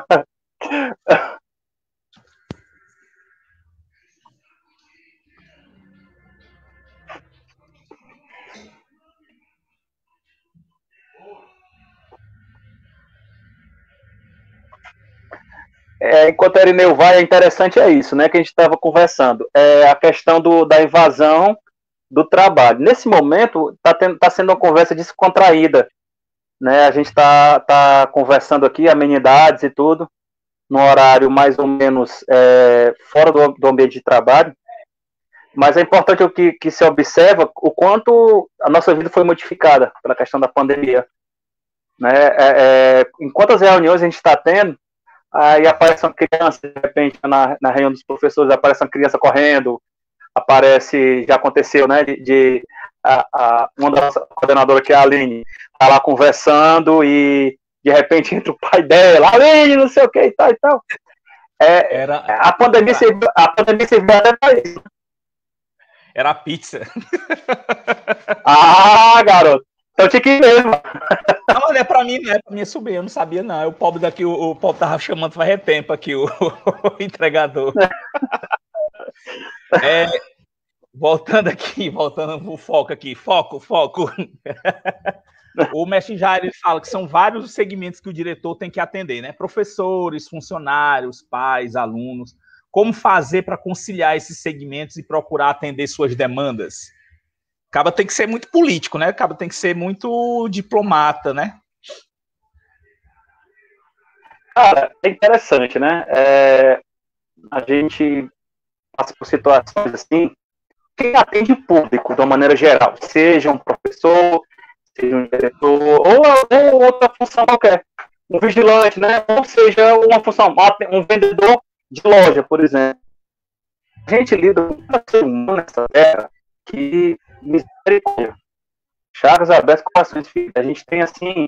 Enquanto a Irineu vai, é interessante isso, né, que a gente estava conversando. A questão da invasão do trabalho. Nesse momento, está sendo uma conversa descontraída, né? A gente está conversando aqui, amenidades e tudo, no horário mais ou menos fora do ambiente de trabalho, mas é importante que se observa o quanto a nossa vida foi modificada pela questão da pandemia, né? Em quantas reuniões a gente está tendo, aí aparece uma criança, de repente, na reunião dos professores, aparece uma criança correndo, aparece, já aconteceu, né, uma das coordenadoras, que é a Aline, tá lá conversando e de repente entra o pai dela, Aline, não sei o que e tal e tal. A pandemia serviu até para isso. Era a pizza. Ah, garoto. Então tinha que ir mesmo. Não, não é pra mim, não é pra minha sobrinha, eu não sabia, não. O pobre daqui, o pobre tava chamando faz tempo aqui, o entregador. Voltando pro foco aqui. Foco. O mestre Jair, ele fala que são vários os segmentos que o diretor tem que atender, né? Professores, funcionários, pais, alunos. Como fazer para conciliar esses segmentos e procurar atender suas demandas? acaba tem que ser muito político, né? Acaba tem que ser muito diplomata, né? Cara, é interessante, né? A gente passa por situações assim, quem atende o público de uma maneira geral, seja um professor, seja um diretor, ou outra função qualquer, um vigilante, né? Ou seja, uma função, um vendedor de loja, por exemplo. A gente lida com um ser humano nessa terra que misericórdia. Chagas abertas, corações feridos. A gente tem assim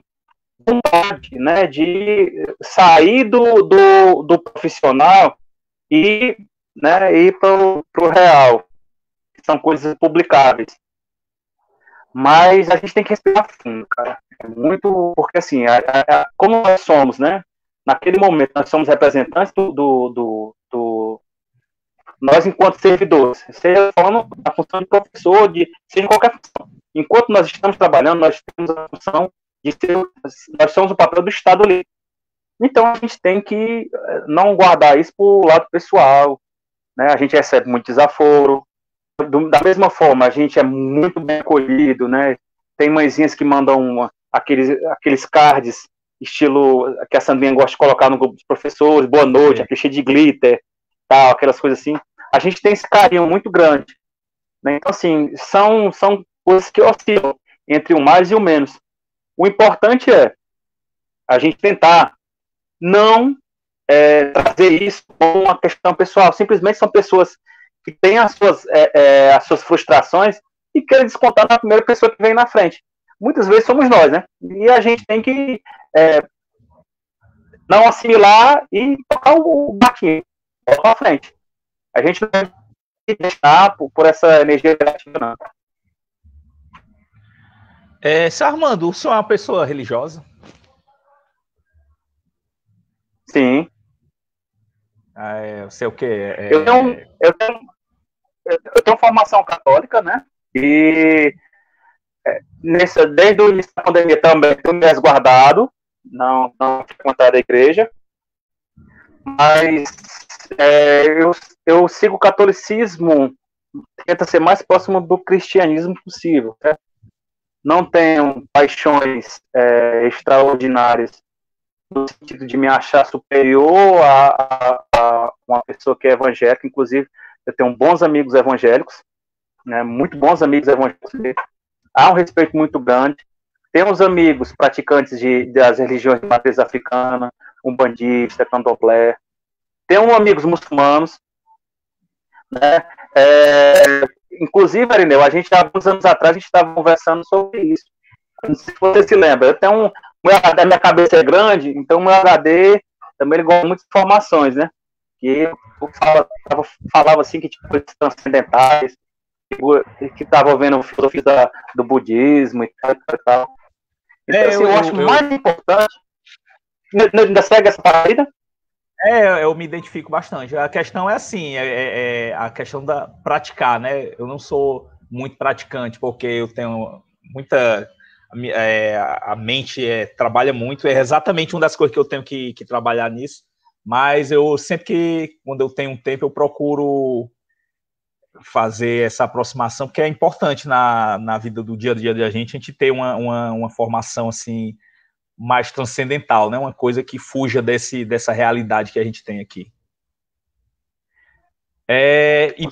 vontade, né, de sair do profissional e, né, ir para o real. São coisas publicáveis. Mas a gente tem que respirar fundo, cara. É muito, porque assim, como nós somos, né, naquele momento, nós somos representantes nós enquanto servidores, seja falando da função de professor, seja qualquer função. Enquanto nós estamos trabalhando, nós temos a função de ser, nós somos o papel do Estado ali. Então a gente tem que não guardar isso para o lado pessoal, né? A gente recebe muito desaforo. Da mesma forma, a gente é muito bem acolhido, né? Tem mãezinhas que mandam aqueles cards, estilo que a Sandrinha gosta de colocar no grupo dos professores, boa noite, aquele cheio de glitter, tal, aquelas coisas assim. A gente tem esse carinho muito grande, né? Então, assim, são coisas que oscilam entre o mais e o menos. O importante é a gente tentar não trazer isso como uma questão pessoal. Simplesmente são pessoas que têm as suas frustrações e querem descontar na primeira pessoa que vem na frente. Muitas vezes somos nós, né? E a gente tem que não assimilar e tocar o barquinho para frente. A gente não deve deixar por essa energia negativa, não. Seu Armando, o senhor é uma pessoa religiosa? Sim. Eu sei o quê? Eu tenho formação católica, né? E desde o início da pandemia também estou me resguardado, não frequentar a igreja, mas eu sigo o catolicismo, tenta ser mais próximo do cristianismo possível, né? Não tenho paixões extraordinárias no sentido de me achar superior a uma pessoa que é evangélica. Inclusive, eu tenho bons amigos evangélicos, né, muito bons amigos evangélicos. Há um respeito muito grande. Temos amigos praticantes das religiões de matriz africana, umbandista, candomblé. Tenho amigos muçulmanos, né? Inclusive, Arineu, há alguns anos atrás, a gente estava conversando sobre isso. Não sei se você se lembra. Eu tenho a minha cabeça é grande, então o meu HD também ele gosta muitas informações, né? Que eu falava assim que tipo transcendentais, que estava vendo filosofia do budismo e tal. Então, assim, eu acho mais importante. Ainda segue essa partida? Eu me identifico bastante. A questão é assim, a questão da praticar, né? Eu não sou muito praticante, porque eu tenho muita... a mente trabalha muito, é exatamente uma das coisas que eu tenho que trabalhar nisso, mas eu sempre que, quando eu tenho um tempo, eu procuro fazer essa aproximação, porque é importante na vida do dia a dia da gente ter uma formação assim, mais transcendental, né? Uma coisa que fuja dessa realidade que a gente tem aqui. E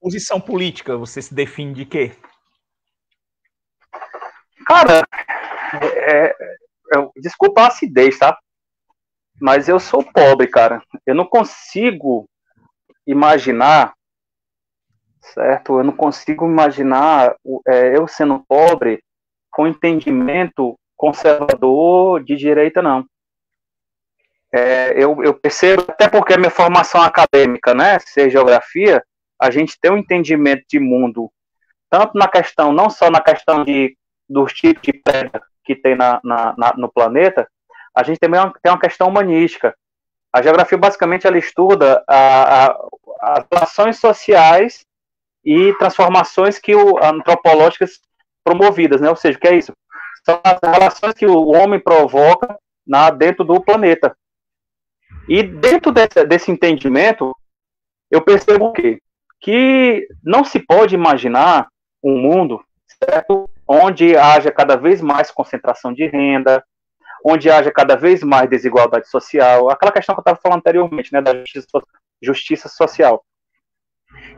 posição política, você se define de quê? Cara, desculpa a acidez, tá? Mas eu sou pobre, cara. Eu não consigo imaginar, certo? Eu não consigo imaginar eu sendo pobre com entendimento conservador de direita, não. Eu percebo, até porque a minha formação acadêmica, né, ser geografia, a gente tem um entendimento de mundo, tanto na questão, não só na questão dos tipos de pedra que tem no planeta, a gente também tem uma questão humanística. A geografia, basicamente, ela estuda as relações sociais e transformações antropológicas promovidas, né? Ou seja, o que é isso? São as relações que o homem provoca dentro do planeta. E dentro desse entendimento, eu percebo o quê? Que não se pode imaginar um mundo, certo? Onde haja cada vez mais concentração de renda, onde haja cada vez mais desigualdade social, aquela questão que eu estava falando anteriormente, né, da justiça social.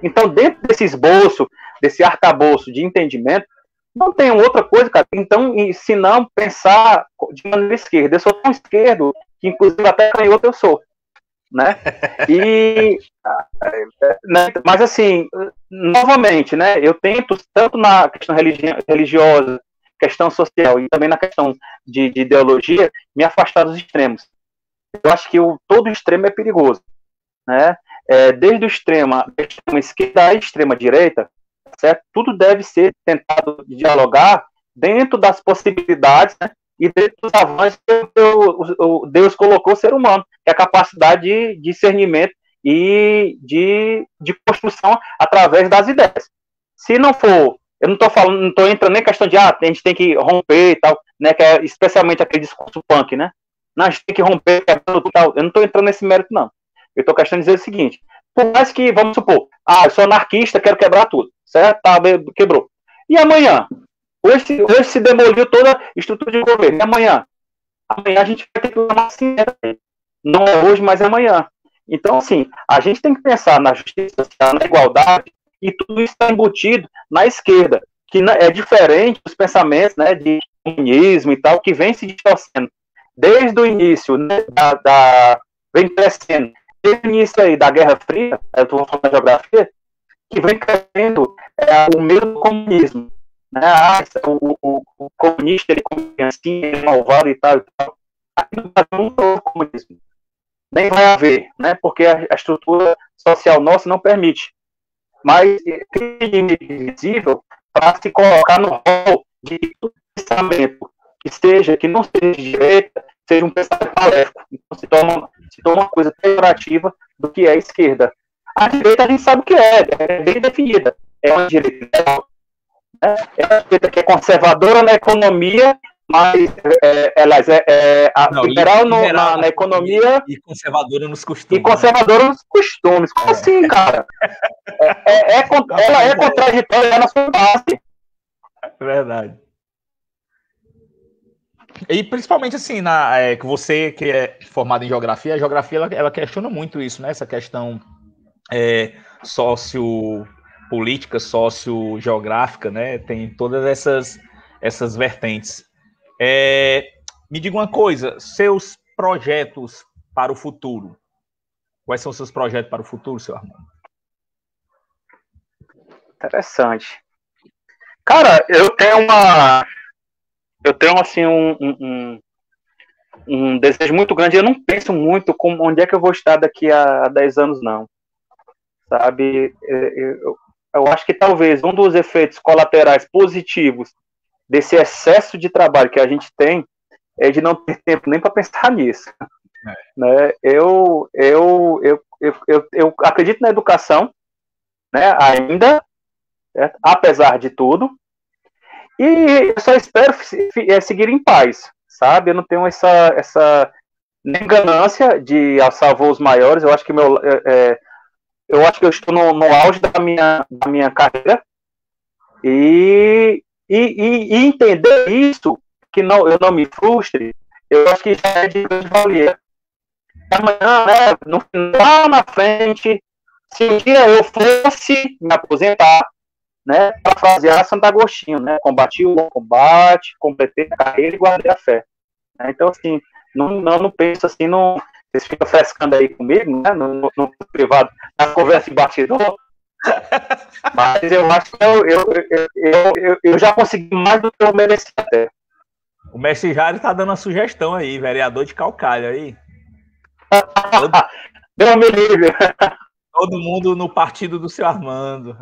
Então, dentro desse esboço, desse arcabouço de entendimento, não tem outra coisa, cara, então, se não pensar de maneira esquerda. Eu sou tão esquerdo que, inclusive, até canhoto eu sou, né? E, né, mas, assim, novamente, né, eu tento, tanto na questão religiosa, questão social e também na questão de ideologia, me afastar dos extremos. Eu acho que todo extremo é perigoso, né? Desde o extrema esquerda à extrema direita, certo? Tudo deve ser tentado dialogar dentro das possibilidades, né? E dentro dos avanços que Deus colocou o ser humano, que é a capacidade de discernimento e de construção através das ideias. Se não for, eu não estou entrando nem em questão de a gente tem que romper e tal, né? Que é especialmente aquele discurso punk, né? Não, a gente tem que romper, quebrando tal. Eu não estou entrando nesse mérito, não. Eu estou querendo dizer o seguinte: por mais que, vamos supor, eu sou anarquista, quero quebrar tudo, certo? Tá, quebrou. E amanhã? Hoje se demoliu toda a estrutura de governo. E amanhã? Amanhã a gente vai ter que usar assim, não é hoje, mas é amanhã. Então, assim, a gente tem que pensar na justiça social, na igualdade, e tudo isso está embutido na esquerda, que é diferente dos pensamentos, né, de comunismo e tal, que vem se distorcendo desde o início, né, vem crescendo, desde o início aí da Guerra Fria, eu estou falando da geografia, que vem crescendo o medo do comunismo. Né? O comunista, ele é assim, ele é malvado e tal. Aqui no Brasil não houve comunismo. Nem vai haver, né? Porque a estrutura social nossa não permite. Mas é invisível para se colocar no rol de pensamento que não seja de direita, seja um pensamento maléfico. Então se toma uma coisa pejorativa do que é a esquerda. A direita a gente sabe o que é bem definida. É uma direita liberal, né? É uma direita que é conservadora na economia, mas liberal na economia e conservadora nos costumes. E conservadora nos costumes. Como assim, cara? Ela é contraditória na sua base. Verdade. E principalmente assim, que você que é formado em geografia, a geografia ela questiona muito isso, né? Essa questão sociopolítica, sociogeográfica, né? Tem todas essas vertentes. Me diga uma coisa, seus projetos para o futuro. Quais são os seus projetos para o futuro, seu Armando? Interessante. Cara, eu tenho assim um desejo muito grande. Eu não penso muito onde é que eu vou estar daqui a 10 anos, não. Sabe? Eu acho que talvez um dos efeitos colaterais positivos desse excesso de trabalho que a gente tem é de não ter tempo nem para pensar nisso. Né? Eu acredito na educação, né? Ainda, certo? Apesar de tudo, e eu só espero seguir em paz, sabe? Eu não tenho essa nem ganância de alçar voos maiores. Eu acho que eu acho que eu estou no auge da minha carreira e entender isso, que eu não me frustre, eu acho que já é de grande valia. Amanhã, né, lá na frente, se um dia eu fosse me aposentar, né, parafrasear Santo Agostinho, né, combati o bom combate, completei a carreira e guardei a fé. Então, assim, não penso assim, vocês ficam frescando aí comigo, né, no privado, na conversa de batidor, mas eu acho que eu já consegui mais do que eu mereci até. O mestre Jário tá dando uma sugestão aí, vereador de Calcalho aí. Deus me livre. Todo mundo no partido do seu Armando.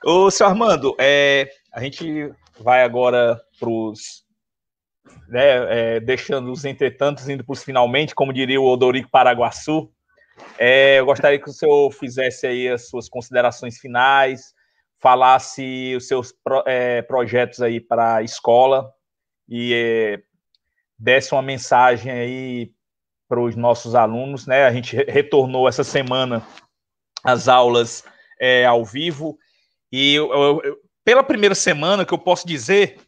Ô, seu Armando, a gente vai agora para os... deixando os entretantos, indo para os finalmente, como diria o Odorico Paraguaçu. Eu gostaria que o senhor fizesse aí as suas considerações finais, falasse os seus projetos aí para a escola e desse uma mensagem aí para os nossos alunos, né? A gente retornou essa semana às aulas ao vivo, e pela primeira semana, que eu posso dizer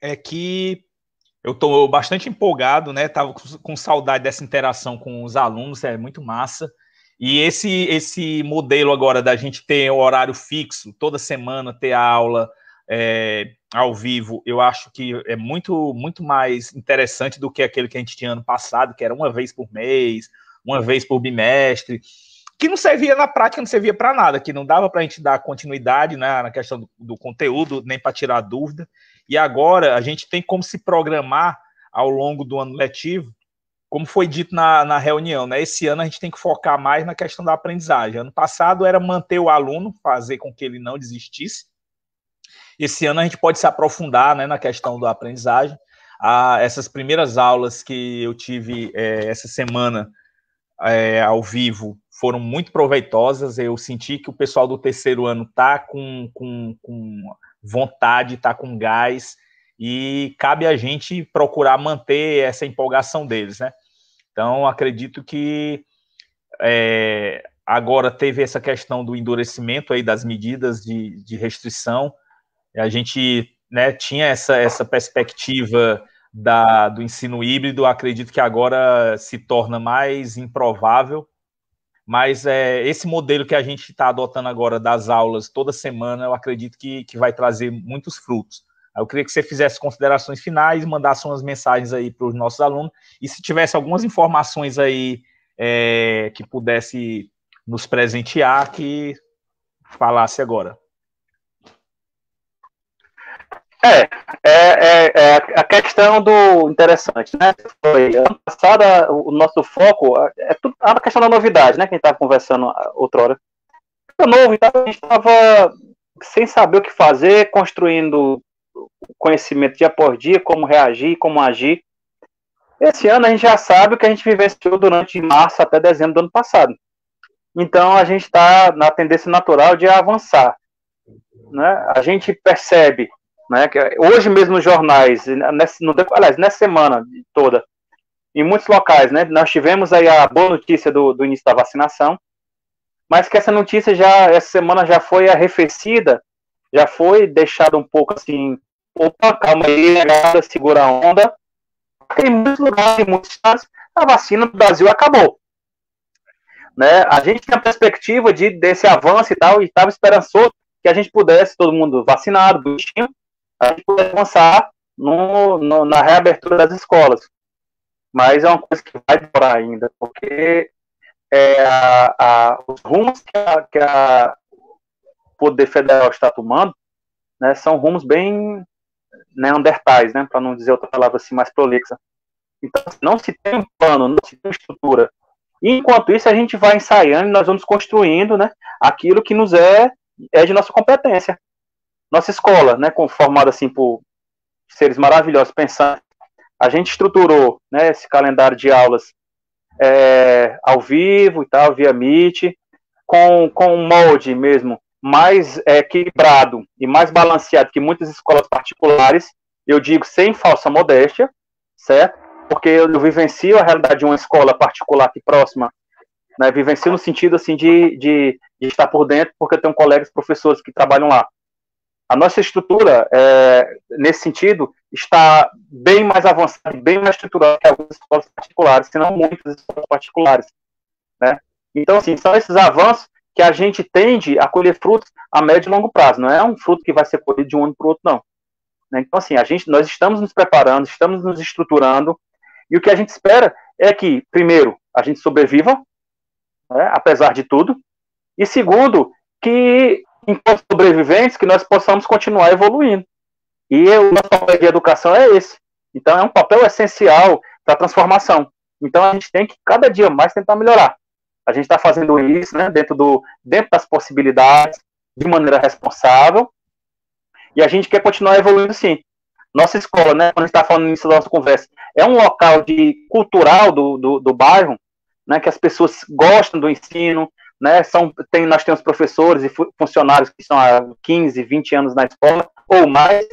é que eu estou bastante empolgado, né? Estava com saudade dessa interação com os alunos, é muito massa. E esse modelo agora da gente ter o horário fixo, toda semana ter a aula ao vivo, eu acho que é muito, muito mais interessante do que aquele que a gente tinha ano passado, que era uma vez por mês, uma vez por bimestre, que não servia na prática, não servia para nada, que não dava para a gente dar continuidade, né, na questão do conteúdo, nem para tirar dúvida. E agora a gente tem como se programar ao longo do ano letivo, como foi dito na reunião, né? Esse ano a gente tem que focar mais na questão da aprendizagem. Ano passado era manter o aluno, fazer com que ele não desistisse. Esse ano a gente pode se aprofundar, né, na questão da aprendizagem. Essas primeiras aulas que eu tive essa semana ao vivo foram muito proveitosas. Eu senti que o pessoal do terceiro ano está com vontade, está com gás, e cabe a gente procurar manter essa empolgação deles, né? Então, acredito que agora teve essa questão do endurecimento aí das medidas de restrição. A gente, né, tinha essa perspectiva do ensino híbrido, acredito que agora se torna mais improvável, mas esse modelo que a gente está adotando agora das aulas toda semana, eu acredito que vai trazer muitos frutos. Eu queria que você fizesse considerações finais, mandasse umas mensagens aí para os nossos alunos, e se tivesse algumas informações aí que pudesse nos presentear, que falasse agora. A questão do interessante, né? Foi ano passado, o nosso foco é tudo a questão da novidade, né? Que a gente estava conversando outra hora. Foi novo, então a gente estava sem saber o que fazer, construindo conhecimento dia por dia, como reagir, como agir. Esse ano a gente já sabe o que a gente vivenciou durante março até dezembro do ano passado. Então a gente está na tendência natural de avançar, né? A gente percebe, né, que hoje mesmo nos jornais, aliás, nessa semana toda, em muitos locais, né, nós tivemos aí a boa notícia do início da vacinação, mas que essa notícia essa semana já foi arrefecida, já foi deixada um pouco assim, opa, calma aí, segura a onda, porque em muitos lugares, em muitos estados, a vacina do Brasil acabou. Né? A gente tem a perspectiva desse avanço e tal, e estava esperançoso que a gente pudesse, todo mundo vacinado, bonitinho, a gente pudesse avançar na reabertura das escolas. Mas é uma coisa que vai demorar ainda, porque os rumos que o Poder Federal está tomando, né, são rumos bem neandertais, né, para não dizer outra palavra assim mais prolixa. Então, não se tem um plano, não se tem uma estrutura. E, enquanto isso, a gente vai ensaiando e nós vamos construindo, né, aquilo que nos é de nossa competência. Nossa escola, né, formada assim por seres maravilhosos, pensando, a gente estruturou, né, esse calendário de aulas ao vivo e tal, via Meet, com um molde mesmo mais equilibrado e mais balanceado que muitas escolas particulares, eu digo sem falsa modéstia, certo? Porque eu vivencio a realidade de uma escola particular aqui próxima, né, vivencio no sentido assim de estar por dentro, porque eu tenho colegas professores que trabalham lá. A nossa estrutura, nesse sentido, está bem mais avançada, bem mais estruturada que algumas escolas particulares, se não muitas escolas particulares. Né? Então, assim, são esses avanços que a gente tende a colher frutos a médio e longo prazo. Não é um fruto que vai ser colhido de um ano para o outro, não. Né? Então, assim, nós estamos nos preparando, estamos nos estruturando, e o que a gente espera é que, primeiro, a gente sobreviva, né, apesar de tudo, e segundo, que enquanto sobreviventes, que nós possamos continuar evoluindo. E o nosso papel de educação é esse. Então, é um papel essencial para a transformação. Então, a gente tem que, cada dia mais, tentar melhorar. A gente está fazendo isso, né, dentro das possibilidades, de maneira responsável, e a gente quer continuar evoluindo, sim. Nossa escola, né, quando a gente está falando nisso da nossa conversa, é um local cultural do bairro, né, que as pessoas gostam do ensino, né, nós temos professores e funcionários que estão há 15, 20 anos na escola, ou mais,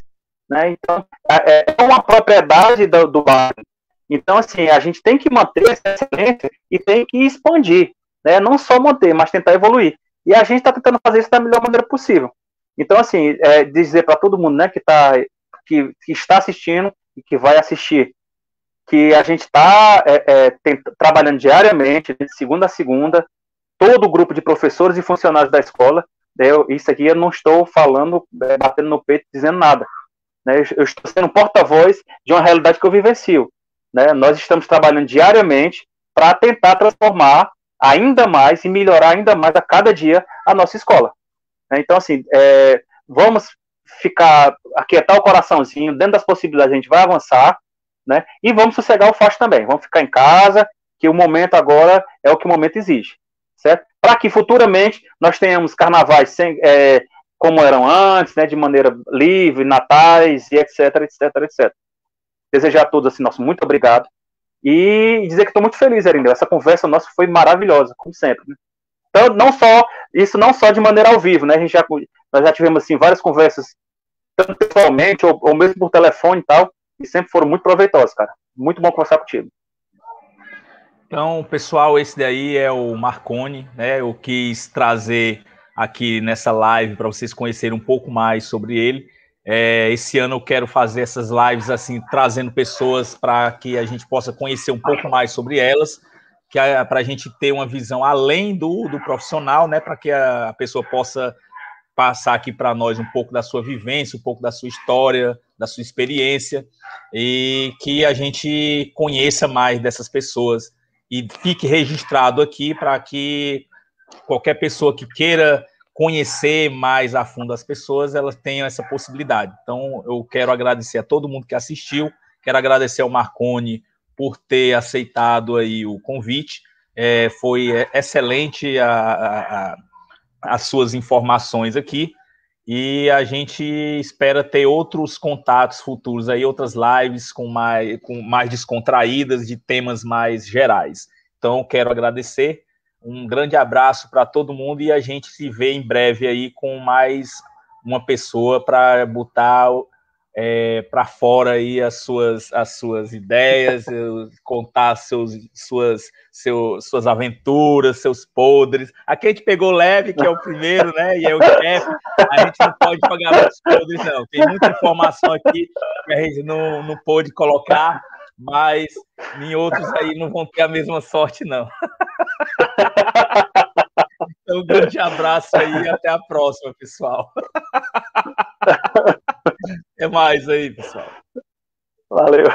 né, então é uma propriedade do bairro. Então, assim, a gente tem que manter essa excelência e tem que expandir, né? Não só manter, mas tentar evoluir. E a gente está tentando fazer isso da melhor maneira possível. Então, assim, dizer para todo mundo, né, que está assistindo e que vai assistir, que a gente está trabalhando diariamente, de segunda a segunda, todo o grupo de professores e funcionários da escola. Isso aqui eu não estou falando, batendo no peito, dizendo nada. Né? Eu estou sendo porta-voz de uma realidade que eu vivencio. Né? Nós estamos trabalhando diariamente para tentar transformar ainda mais e melhorar ainda mais a cada dia a nossa escola. Né? Então, assim, vamos ficar, aquietar o coraçãozinho, dentro das possibilidades a gente vai avançar, né? E vamos sossegar o facho também, vamos ficar em casa, que o momento agora é o que o momento exige, certo? Para que futuramente nós tenhamos carnavais como eram antes, né, de maneira livre, natais, e etc, etc, etc. Desejar a todos, assim, nosso muito obrigado, e dizer que estou muito feliz, Erindel, essa conversa nossa foi maravilhosa, como sempre, né? Então, não só de maneira ao vivo, né, nós já tivemos, assim, várias conversas, tanto pessoalmente, ou mesmo por telefone e tal, e sempre foram muito proveitosas, cara. Muito bom conversar contigo. Então, pessoal, esse daí é o Marconi, né? Eu quis trazer aqui nessa live para vocês conhecerem um pouco mais sobre ele. Esse ano eu quero fazer essas lives assim, trazendo pessoas para que a gente possa conhecer um pouco mais sobre elas, para a gente ter uma visão além do profissional, né? Para que a pessoa possa passar aqui para nós um pouco da sua vivência, um pouco da sua história, da sua experiência, e que a gente conheça mais dessas pessoas e fique registrado aqui para que qualquer pessoa que queira conhecer mais a fundo as pessoas, elas tenham essa possibilidade. Então, eu quero agradecer a todo mundo que assistiu, quero agradecer ao Marconi por ter aceitado aí o convite. Foi excelente as suas informações aqui, e a gente espera ter outros contatos futuros aí, outras lives com mais descontraídas, de temas mais gerais. Então, quero agradecer, um grande abraço para todo mundo, e a gente se vê em breve aí com mais uma pessoa para botar para fora aí as suas ideias, contar suas aventuras, seus podres. Aqui a gente pegou leve, que é o primeiro, né? E é o chefe. A gente não pode pagar muitos podres, não. Tem muita informação aqui que a gente não pôde colocar, mas em outros aí não vão ter a mesma sorte, não. Então, um grande abraço aí e até a próxima, pessoal. Até mais aí, pessoal. Valeu.